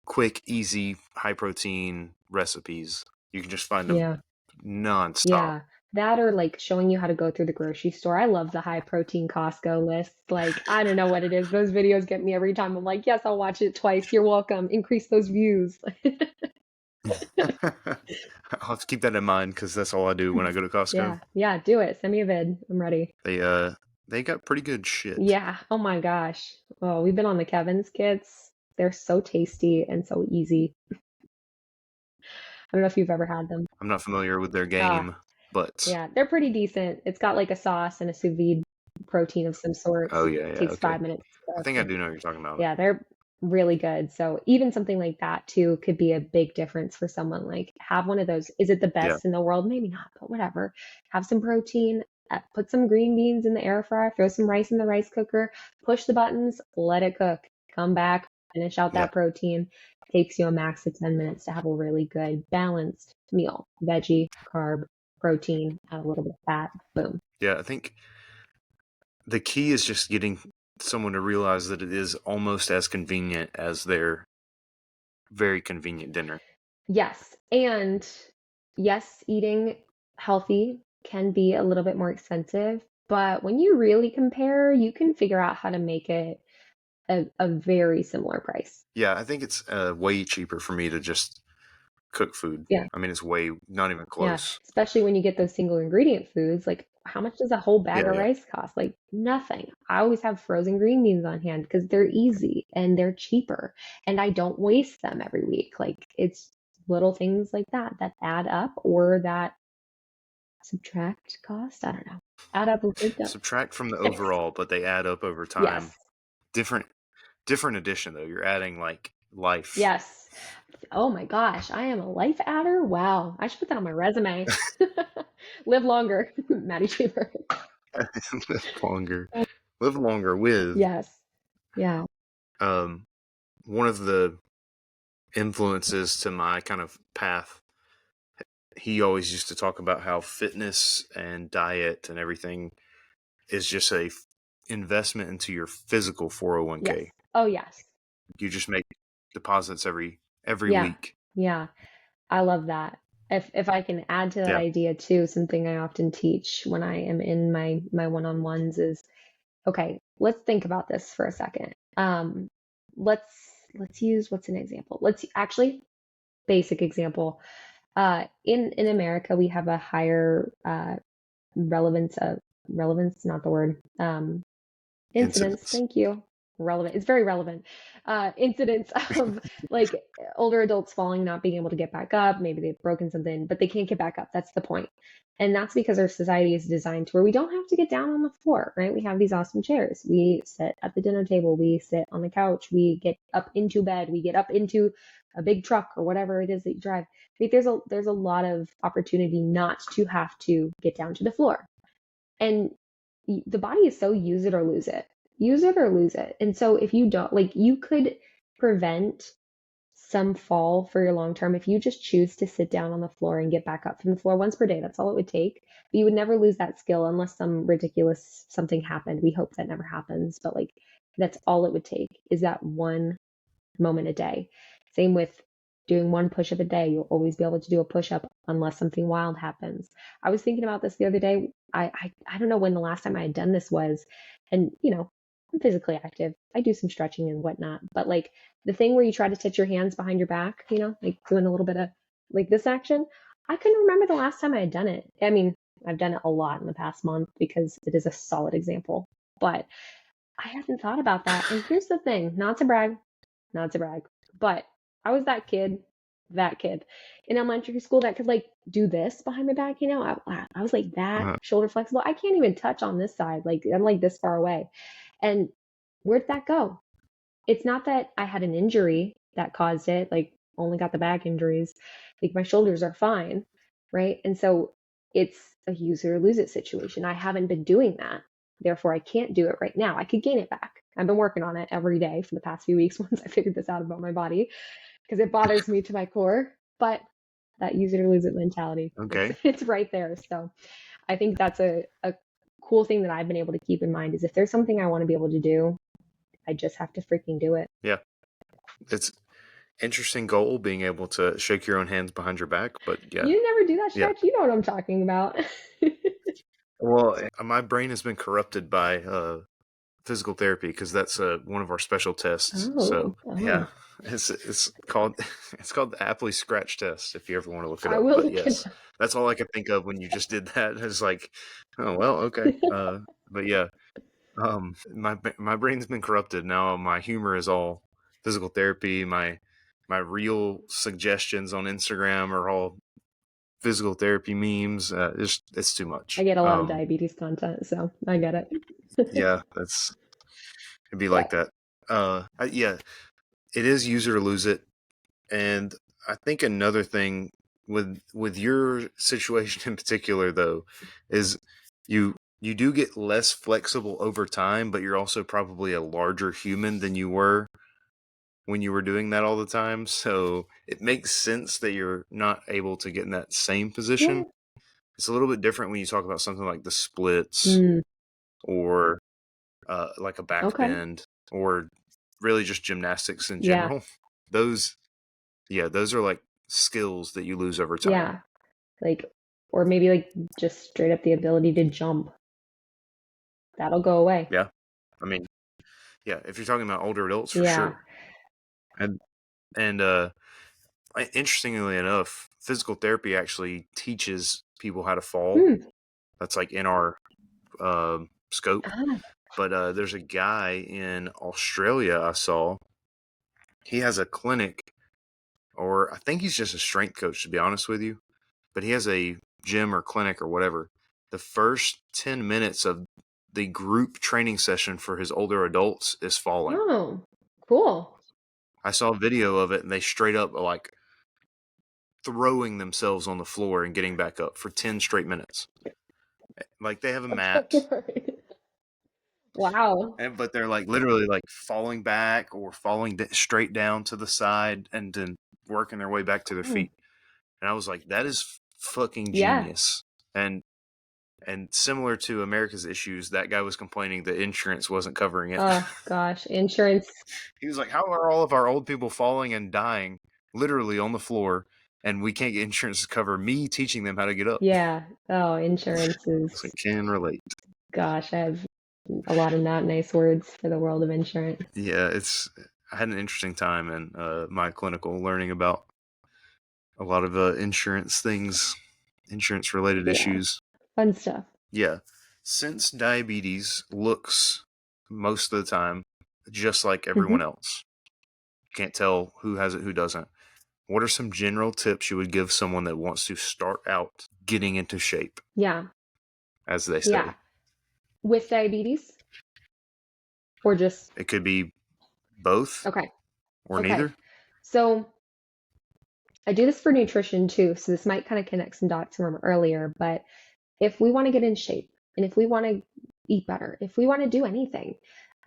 Speaker 1: quick, easy, high protein recipes. You can just find them
Speaker 2: Yeah.
Speaker 1: nonstop.
Speaker 2: Yeah. That or like showing you how to go through the grocery store. I love the high protein Costco lists. Like, I don't know what it is. Those videos get me every time. I'm like, yes, I'll watch it twice. You're welcome. Increase those views.
Speaker 1: I'll have to keep that in mind because that's all I do when I go to Costco.
Speaker 2: Yeah. Yeah. Do it. Send me a vid. I'm ready.
Speaker 1: They got pretty good shit.
Speaker 2: Yeah. Oh my gosh. Oh, we've been on the Kevin's kits. They're so tasty and so easy. I don't know if you've ever had them.
Speaker 1: I'm not familiar with their
Speaker 2: Ah,
Speaker 1: game, but
Speaker 2: yeah, they're pretty decent. It's got like a sauce and a sous vide protein of some sort.
Speaker 1: oh yeah, yeah,
Speaker 2: Takes
Speaker 1: okay.
Speaker 2: 5 minutes to
Speaker 1: I
Speaker 2: cook.
Speaker 1: think I do know what you're talking about.
Speaker 2: Yeah, they're really good. So even something like that too could be a big difference for someone. Like, have one of those. Is it the
Speaker 1: Yeah,
Speaker 2: best in the world? Maybe not, but whatever. Have some protein. Put some green beans in the air fryer. Throw some rice in the rice cooker. Push the buttons. Let it cook. Come back. Finish out
Speaker 1: yeah.
Speaker 2: that protein. Takes you a max of 10 minutes to have a really good balanced meal. Veggie, carb, protein, add a little bit of fat. Boom.
Speaker 1: Yeah, I think the key is just getting someone to realize that it is almost as convenient as their very convenient dinner.
Speaker 2: Yes. And yes, eating healthy can be a little bit more expensive, but when you really compare, you can figure out how to make it a very similar price.
Speaker 1: Yeah, I think it's way cheaper for me to just cook food.
Speaker 2: Yeah.
Speaker 1: I mean, it's way not even
Speaker 2: Yeah.
Speaker 1: close.
Speaker 2: Especially when you get those single ingredient foods. Like, how much does a whole bag
Speaker 1: Yeah,
Speaker 2: of
Speaker 1: yeah,
Speaker 2: rice cost? Like, nothing. I always have frozen green beans on hand because they're easy and they're cheaper and I don't waste them every week. Like, it's little things like that that add up or that Subtract cost? I don't know. Add up with good.
Speaker 1: Subtract from the
Speaker 2: Yes.
Speaker 1: overall, but they add up over time.
Speaker 2: Yes.
Speaker 1: Different addition though. You're adding like life.
Speaker 2: Yes. Oh my gosh, I am a life adder. Wow. I should put that on my resume. Live longer, Maddie Cheever.
Speaker 1: Live longer. Live longer with.
Speaker 2: Yes. Yeah.
Speaker 1: One of the influences to my kind of path, he always used to talk about how fitness and diet and everything is just a investment into your physical 401k.
Speaker 2: Yes. Oh yes.
Speaker 1: You just make deposits every
Speaker 2: Yeah.
Speaker 1: week.
Speaker 2: Yeah. I love that. If I can add to that
Speaker 1: Yeah.
Speaker 2: idea too, something I often teach when I am in my one-on-ones is, okay, let's think about this for a second. Let's use, what's an example? Let's actually, basic example. In America, we have a higher relevance, not the word. Incidence,
Speaker 1: Incidents.
Speaker 2: thank you. Relevant. It's very relevant. Incidents of like older adults falling, not being able to get back up. Maybe they've broken something, but they can't get back up. That's the point. And that's because our society is designed to where we don't have to get down on the floor, right? We have these awesome chairs. We sit at the dinner table. We sit on the couch. We get up into bed. We get up into a big truck or whatever it is that you drive. Right? There's a lot of opportunity not to have to get down to the floor. And the body is so use it or lose it. Use it or lose it. And so if you don't, like, you could prevent some fall for your long term if you just choose to sit down on the floor and get back up from the floor once per day. That's all it would take. But you would never lose that skill unless some ridiculous something happened. We hope that never happens, but like that's all it would take is that one moment a day. Same with doing one push-up a day. You'll always be able to do a push-up unless something wild happens. I was thinking about this the other day. I don't know when the last time I had done this was, and I'm physically active. I do some stretching and whatnot, but like the thing where you try to touch your hands behind your back, like doing a little bit of like this action, I couldn't remember the last time I had done it. I mean, I've done it a lot in the past month because it is a solid example, but I haven't thought about that. And here's the thing, not to brag, but I was that kid in elementary school that could like do this behind my back. I was like that shoulder flexible. I can't even touch on this side. Like I'm like this far away. And where'd that go? It's not that I had an injury that caused it, like only got the back injuries. Like my shoulders are fine, right? And so it's a use it or lose it situation. I haven't been doing that. Therefore, I can't do it right now. I could gain it back. I've been working on it every day for the past few weeks once I figured this out about my body because it bothers me to my core. But that use it or lose it mentality,
Speaker 1: Okay.
Speaker 2: it's right there. So I think that's a cool thing that I've been able to keep in mind is if there's something I want to be able to do, I just have to freaking do it.
Speaker 1: Yeah. It's interesting goal being able to shake your own hands behind your back, but yeah.
Speaker 2: You never do that
Speaker 1: Yeah.
Speaker 2: stretch. You know what I'm talking about.
Speaker 1: Well, my brain has been corrupted by physical therapy because that's one of our special tests. So yeah, it's called the Apley Scratch Test. If you ever want to look it
Speaker 2: I
Speaker 1: up,
Speaker 2: will
Speaker 1: but
Speaker 2: look it
Speaker 1: yes,
Speaker 2: up.
Speaker 1: that's all I could think of when you just did that. It's like, oh well, okay. But yeah, my brain's been corrupted now. My humor is all physical therapy. My real suggestions on Instagram are all physical therapy memes. It's too much.
Speaker 2: I get a lot of diabetes content, so I get it.
Speaker 1: Yeah, it'd be like that. Yeah, it is use it or lose it. And I think another thing with your situation in particular though is you do get less flexible over time, but you're also probably a larger human than you were when you were doing that all the time. So it makes sense that you're not able to get in that same position.
Speaker 2: Yeah.
Speaker 1: It's a little bit different when you talk about something like the splits or like a back
Speaker 2: Okay.
Speaker 1: bend or really just gymnastics in
Speaker 2: Yeah.
Speaker 1: general. Those are like skills that you lose over time.
Speaker 2: Yeah. Like, or maybe like just straight up the ability to jump. That'll go away.
Speaker 1: Yeah. I mean, yeah, if you're talking about older adults, for
Speaker 2: Yeah.
Speaker 1: sure. And interestingly enough, physical therapy actually teaches people how to fall. That's like in our scope. But there's a guy in Australia I saw. He has a clinic, or I think he's just a strength coach, to be honest with you. But he has a gym or clinic or whatever, the first 10 minutes of the group training session for his older adults is falling.
Speaker 2: Oh, cool.
Speaker 1: I saw a video of it, and they straight up like throwing themselves on the floor and getting back up for 10 straight minutes. Like they have a mat,
Speaker 2: Wow.
Speaker 1: but they're like literally like falling back or falling straight down to the side and then working their way back to their feet. And I was like, that is fucking
Speaker 2: Yeah.
Speaker 1: genius. And similar to America's issues, that guy was complaining that insurance wasn't covering it.
Speaker 2: Oh gosh, insurance.
Speaker 1: He was like, how are all of our old people falling and dying literally on the floor, and we can't get insurance to cover me teaching them how to get up?
Speaker 2: Yeah. Oh, insurance is,
Speaker 1: So I can relate.
Speaker 2: gosh, I have a lot of not nice words for the world of insurance.
Speaker 1: Yeah, I had an interesting time in my clinical learning about a lot of insurance things, insurance related issues.
Speaker 2: Fun stuff.
Speaker 1: Yeah. Since diabetes looks most of the time just like everyone else, can't tell who has it, who doesn't. What are some general tips you would give someone that wants to start out getting into shape?
Speaker 2: Yeah.
Speaker 1: As they say.
Speaker 2: Yeah. With diabetes? Or just...
Speaker 1: It could be both.
Speaker 2: Okay.
Speaker 1: Or neither.
Speaker 2: So I do this for nutrition too, so this might kind of connect some dots from earlier, but if we want to get in shape and if we want to eat better, if we want to do anything,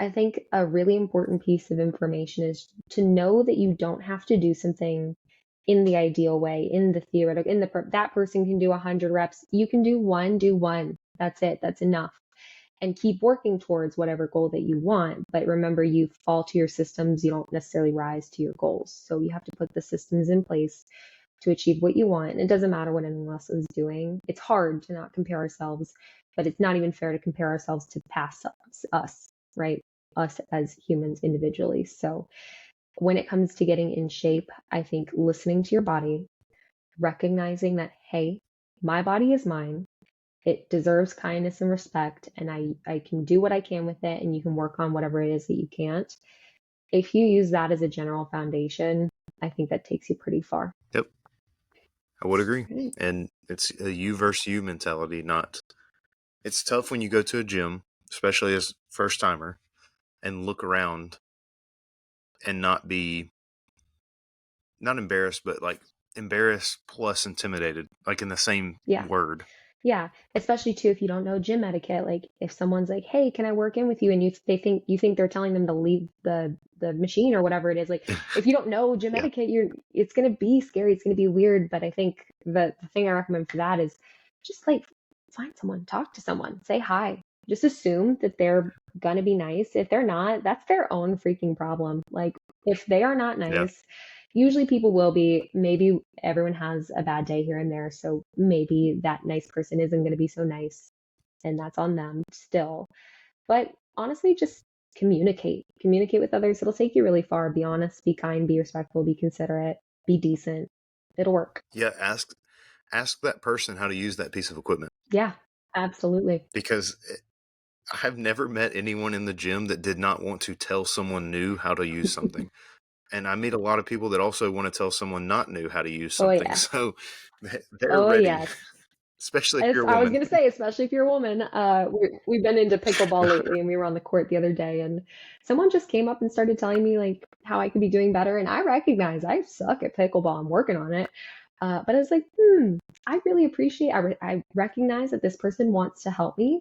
Speaker 2: I think a really important piece of information is to know that you don't have to do something in the ideal way, in the theoretical, that person can do 100 reps. You can do one. That's it. That's enough. And keep working towards whatever goal that you want. But remember, you fall to your systems. You don't necessarily rise to your goals. So you have to put the systems in place to achieve what you want. And it doesn't matter what anyone else is doing. It's hard to not compare ourselves, but it's not even fair to compare ourselves to past us, right? Us as humans individually. So when it comes to getting in shape, I think listening to your body, recognizing that, hey, my body is mine. It deserves kindness and respect, and I can do what I can with it, and you can work on whatever it is that you can't. If you use that as a general foundation, I think that takes you pretty far.
Speaker 1: Yep. I would agree. And it's a you versus you mentality, it's tough when you go to a gym, especially as first timer, and look around and not embarrassed, but like embarrassed plus intimidated, like in the same word.
Speaker 2: Yeah, especially too if you don't know gym etiquette. Like if someone's like, "Hey, can I work in with you?" and you think they're telling them to leave the machine or whatever it is. Like if you don't know gym etiquette, it's gonna be scary. It's gonna be weird. But I think the thing I recommend for that is just like find someone, talk to someone, say hi. Just assume that they're gonna be nice. If they're not, that's their own freaking problem. Like if they are not nice. Usually people will be. Maybe everyone has a bad day here and there, so maybe that nice person isn't going to be so nice, and that's on them still. But honestly, just communicate with others. It'll take you really far. Be honest, be kind, be respectful, be considerate, be decent. It'll work.
Speaker 1: Yeah, ask that person how to use that piece of equipment.
Speaker 2: Yeah, absolutely.
Speaker 1: Because I've never met anyone in the gym that did not want to tell someone new how to use something. And I meet a lot of people that also want to tell someone not new how to use something. So they're ready. Especially if you're a woman.
Speaker 2: I was going to say, especially if you're a woman. We've been into pickleball lately, and we were on the court the other day, and someone just came up and started telling me like how I could be doing better. And I recognize I suck at pickleball. I'm working on it. But I was like, I really appreciate, I recognize that this person wants to help me,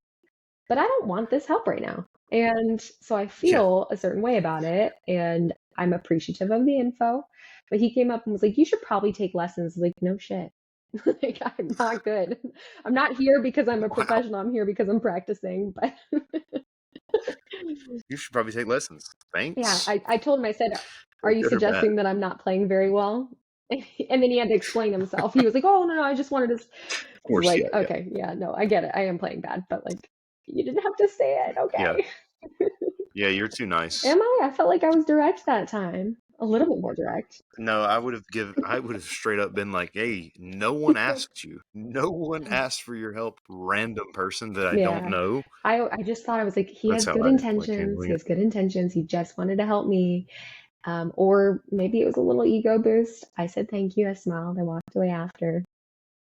Speaker 2: but I don't want this help right now. And so I feel a certain way about it, and I'm appreciative of the info. But he came up and was like, you should probably take lessons. Like, no shit. Like, I'm not good. I'm not here because I'm a professional. I'm here because I'm practicing. But
Speaker 1: you should probably take lessons. Thanks.
Speaker 2: Yeah, I told him, I said, are you suggesting that I'm not playing very well? And then he had to explain himself. He was like, oh, no, I just wanted to.
Speaker 1: Of course,
Speaker 2: like, okay, no, I get it. I am playing bad, but like, you didn't have to say it. Okay.
Speaker 1: Yeah, you're too nice.
Speaker 2: Am I? I felt like I was direct that time. A little bit more direct.
Speaker 1: No, I would have straight up been like, hey, no one asked you. No one asked for your help, random person that I don't know.
Speaker 2: I just thought, I was like, he has good intentions. He has good intentions. He just wanted to help me. Or maybe it was a little ego boost. I said thank you. I smiled. I walked away after.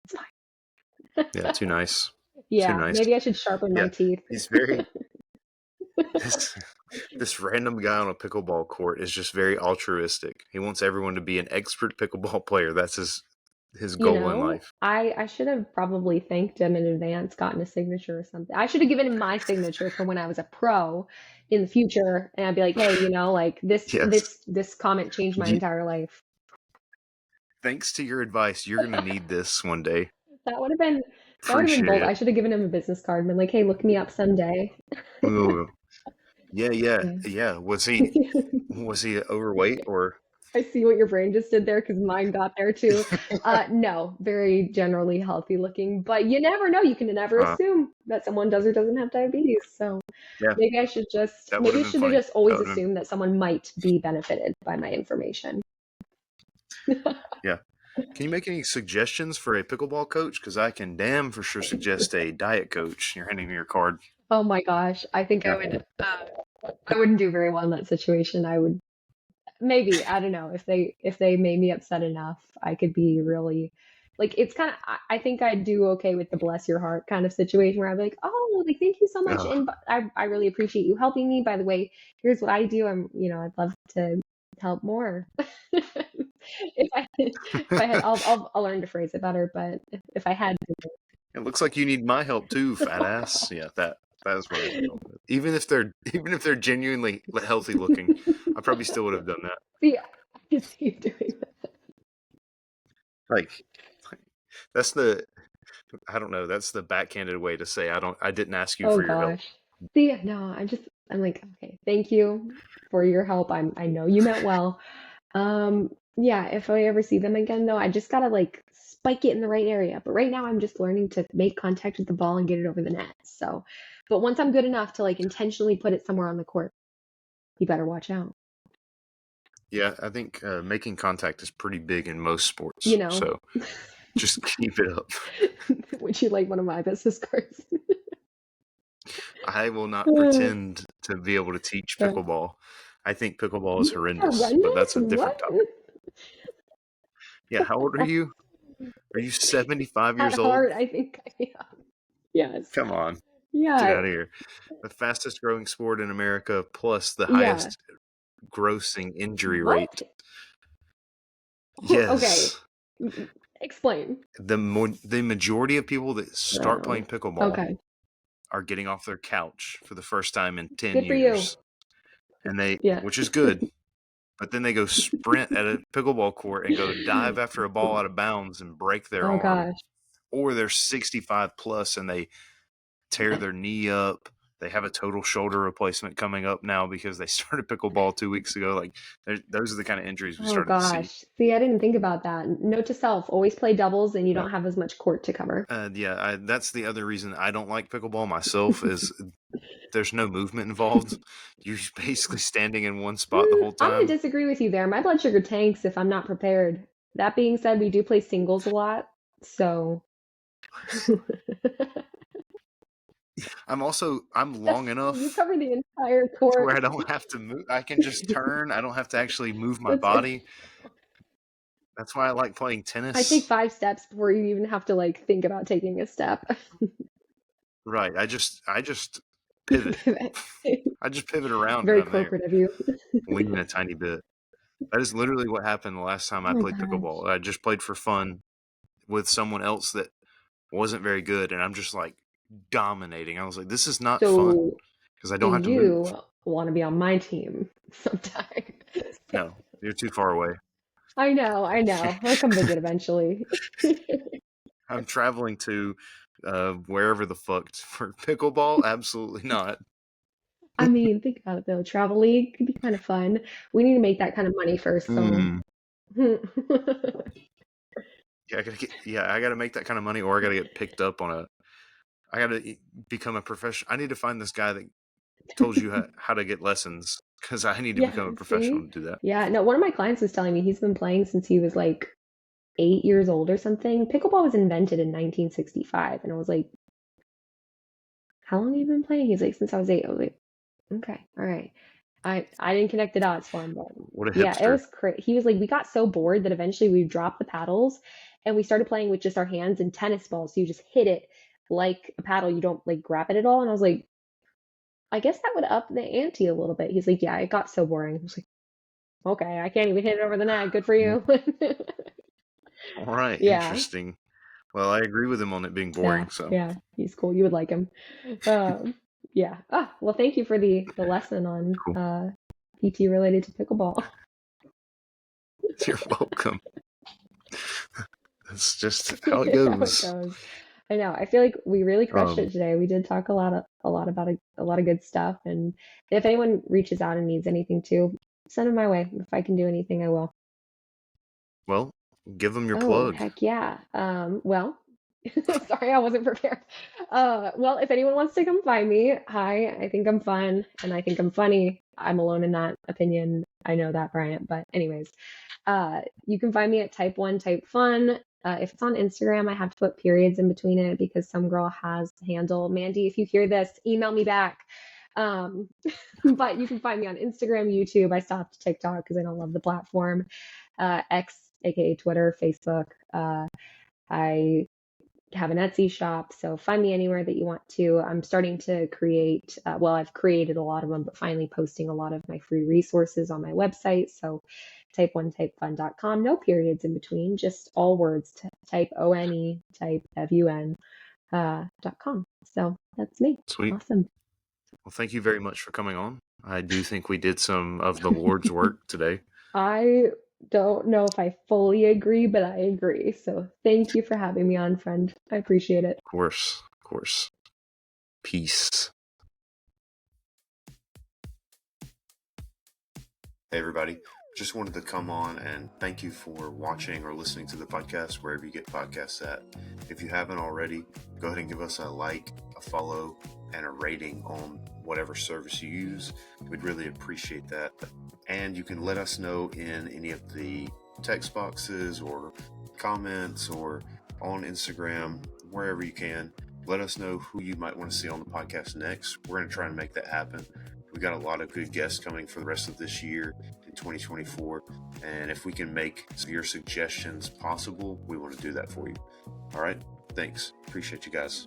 Speaker 2: It's fine.
Speaker 1: Yeah, too nice. Too
Speaker 2: Yeah,
Speaker 1: nice.
Speaker 2: maybe I should sharpen my
Speaker 1: Yeah,
Speaker 2: teeth.
Speaker 1: he's very this this random guy on a pickleball court is just very altruistic. He wants everyone to be an expert pickleball player. That's his
Speaker 2: You
Speaker 1: goal in
Speaker 2: know,
Speaker 1: life.
Speaker 2: I should have probably thanked him in advance, gotten a signature or something. I should have given him my signature for when I was a pro in the future, and I'd be like, hey, like this
Speaker 1: Yes.
Speaker 2: this this comment changed my
Speaker 1: You,
Speaker 2: entire life.
Speaker 1: thanks to your advice, you're gonna need this one day.
Speaker 2: That would have been that would have been
Speaker 1: Appreciate
Speaker 2: bold. I
Speaker 1: it.
Speaker 2: should have given him a business card and been like, hey, look me up someday.
Speaker 1: Ooh. Yeah, yeah,
Speaker 2: Yeah.
Speaker 1: yeah. Was he overweight or
Speaker 2: I see what your brain just did there because mine got there too. No, very generally healthy looking, but you never know. You can never
Speaker 1: uh
Speaker 2: assume that someone does or doesn't have diabetes. So
Speaker 1: yeah, that would
Speaker 2: maybe
Speaker 1: have
Speaker 2: I
Speaker 1: been
Speaker 2: should have
Speaker 1: funny.
Speaker 2: just
Speaker 1: That
Speaker 2: always
Speaker 1: would have been
Speaker 2: assumed that someone might be benefited by my information.
Speaker 1: yeah. Can you make any suggestions for a pickleball coach? Because I can damn for sure suggest a diet coach. You're handing me your card.
Speaker 2: Oh my gosh, I think
Speaker 1: Yeah.
Speaker 2: I wouldn't do very well in that situation. I would maybe, I don't know, if they made me upset enough, I could be really like it's kind of I think I'd do okay with the bless your heart kind of situation where I'd be like, oh, like thank you so much,
Speaker 1: Ugh.
Speaker 2: and I really appreciate you helping me. By the way, here's what I do. I'd love to help more. If I had, I'll learn to phrase it better, but if I had to,
Speaker 1: It looks like you need my help too, fat ass. Yeah, that is what I'd go with. Even if they're genuinely healthy looking, I probably still would have done that.
Speaker 2: see, I can see you doing that.
Speaker 1: Like, that's the I don't know. That's the backhanded way to say I didn't ask you
Speaker 2: Oh
Speaker 1: for your help.
Speaker 2: gosh. See, no, I'm like, okay, thank you for your help. I know you meant well. Yeah, if I ever see them again though, I just gotta like spike it in the right area. But right now I'm just learning to make contact with the ball and get it over the net. So, but once I'm good enough to like intentionally put it somewhere on the court, you better watch out.
Speaker 1: Yeah, I think making contact is pretty big in most
Speaker 2: You
Speaker 1: sports.
Speaker 2: know,
Speaker 1: So just keep it up.
Speaker 2: would you like one of my business cards?
Speaker 1: I will not pretend to be able to teach
Speaker 2: Yeah.
Speaker 1: pickleball. I think pickleball is
Speaker 2: You are
Speaker 1: horrendous, but
Speaker 2: horrendous?
Speaker 1: that's a different
Speaker 2: What?
Speaker 1: topic. Yeah, how old are you? Are you 75
Speaker 2: At
Speaker 1: years old?
Speaker 2: heart, I think I am. Yes.
Speaker 1: Come on, get
Speaker 2: Yeah.
Speaker 1: out of here. The fastest growing sport in America, plus the
Speaker 2: Yeah.
Speaker 1: highest grossing injury rate.
Speaker 2: What? Okay.
Speaker 1: Yes.
Speaker 2: Explain.
Speaker 1: The majority of people that start
Speaker 2: Oh,
Speaker 1: playing pickleball
Speaker 2: okay.
Speaker 1: are getting off their couch for the first time in 10
Speaker 2: Good for you.
Speaker 1: years.
Speaker 2: Yeah.
Speaker 1: Which is good. But then they go sprint at a pickleball court and go dive after a ball out of bounds and break their
Speaker 2: Oh
Speaker 1: arm.
Speaker 2: gosh.
Speaker 1: Or they're 65 plus and they tear their knee up. They have a total shoulder replacement coming up now because they started pickleball 2 weeks ago. Like, those are the kind of injuries we
Speaker 2: Oh
Speaker 1: started to see.
Speaker 2: gosh. See, I didn't think about that. Note to self, always play doubles and you don't have as much court to cover.
Speaker 1: Yeah, that's the other reason I don't like pickleball myself is there's no movement involved. You're basically standing in one spot the whole
Speaker 2: I'm gonna
Speaker 1: time.
Speaker 2: disagree with you there. My blood sugar tanks if I'm not prepared. That being said, we do play singles a lot, so
Speaker 1: I'm
Speaker 2: yes,
Speaker 1: long
Speaker 2: you
Speaker 1: enough
Speaker 2: cover the entire
Speaker 1: to where
Speaker 2: court.
Speaker 1: I don't have to move. I can just turn. I don't have to actually move my
Speaker 2: That's good.
Speaker 1: body. That's why I like playing
Speaker 2: I take
Speaker 1: tennis.
Speaker 2: 5 steps before you even have to like think about taking a step.
Speaker 1: Right. I just pivot. I just pivot around and
Speaker 2: Very
Speaker 1: I'm there,
Speaker 2: corporate of you.
Speaker 1: leaning a tiny bit. That is literally what happened the last time I
Speaker 2: Oh
Speaker 1: played
Speaker 2: gosh.
Speaker 1: pickleball. I just played for fun with someone else that wasn't very good, and I'm just like dominating. I was like, this is not fun
Speaker 2: So
Speaker 1: because I
Speaker 2: do
Speaker 1: don't have to move.
Speaker 2: you want to be on my team sometime?
Speaker 1: No, you're too far away.
Speaker 2: I know, I know. I'll come visit eventually.
Speaker 1: I'm traveling to wherever the fuck for pickleball. Absolutely not.
Speaker 2: I mean, think about it though. Travel league could be kind of fun. We need to make that kind of money first, though.
Speaker 1: Mm. Yeah, I gotta make that kind of money, or I gotta get picked up on a. I gotta become a professional. I need to find this guy that told you how to get lessons because I need to
Speaker 2: Yeah,
Speaker 1: become a professional
Speaker 2: see?
Speaker 1: to do that.
Speaker 2: Yeah, no, one of my clients was telling me he's been playing since he was like 8 years old or something. Pickleball was invented in 1965, and I was like, "How long have you been playing?" He's like, "Since I was 8." I was like, "Okay, all right." I didn't connect the dots for him, but
Speaker 1: What a
Speaker 2: yeah, it
Speaker 1: hipster.
Speaker 2: was crazy. He was like, we got so bored that eventually we dropped the paddles and we started playing with just our hands and tennis balls. So you just hit it like a paddle. You don't like grab it at all. And I was like, I guess that would up the ante a little bit. He's like, yeah, it got so boring. I was like, okay, I can't even hit it over the net. Good for you.
Speaker 1: All right,
Speaker 2: Yeah,
Speaker 1: interesting. Well, I agree with him on it being
Speaker 2: yeah,
Speaker 1: boring, so
Speaker 2: yeah. He's cool. You would like him. Um, yeah. Ah, well, thank you for the lesson on
Speaker 1: cool.
Speaker 2: PT related to pickleball.
Speaker 1: You're welcome. That's just how it
Speaker 2: How it
Speaker 1: goes.
Speaker 2: goes. I know. I feel like we really crushed
Speaker 1: Um,
Speaker 2: it today. We did talk a lot about a lot of good stuff. And if anyone reaches out and needs anything too, send them my way. If I can do anything, I will.
Speaker 1: well, give them your
Speaker 2: Oh,
Speaker 1: plug.
Speaker 2: heck yeah. Well, sorry, I wasn't prepared. Well, if anyone wants to come find me, hi, I think I'm fun and I think I'm funny. I'm alone in that opinion. I know that, Bryant. But anyways, you can find me at type one type fun. If it's on Instagram, I have to put periods in between it because some girl has the handle. Mandy, if you hear this, email me back. Um, but you can find me on Instagram, YouTube. I stopped TikTok because I don't love the platform. X, aka Twitter, Facebook. I have an Etsy shop, so find me anywhere that you want to. I'm starting to create, well, I've created a lot of them, but finally posting a lot of my free resources on my website. So type1typefun.com, no periods in between, just all words, type ONE, type FUN, .com. So that's me.
Speaker 1: Sweet.
Speaker 2: Awesome.
Speaker 1: Well, thank you very much for coming on. I do think we did some of the Lord's work today.
Speaker 2: I don't know if I fully agree, but I agree. So thank you for having me on, friend. I appreciate it.
Speaker 1: Of course, of course. Peace. Hey, everybody. Just wanted to come on and thank you for watching or listening to the podcast wherever you get podcasts at. If you haven't already, go ahead and give us a like, a follow, and a rating on whatever service you use. We'd really appreciate that. And you can let us know in any of the text boxes or comments or on Instagram, wherever you can. Let us know who you might want to see on the podcast next. We're going to try and make that happen. We got a lot of good guests coming for the rest of this year in 2024. And if we can make your suggestions possible, we want to do that for you. All right. Thanks. Appreciate you guys.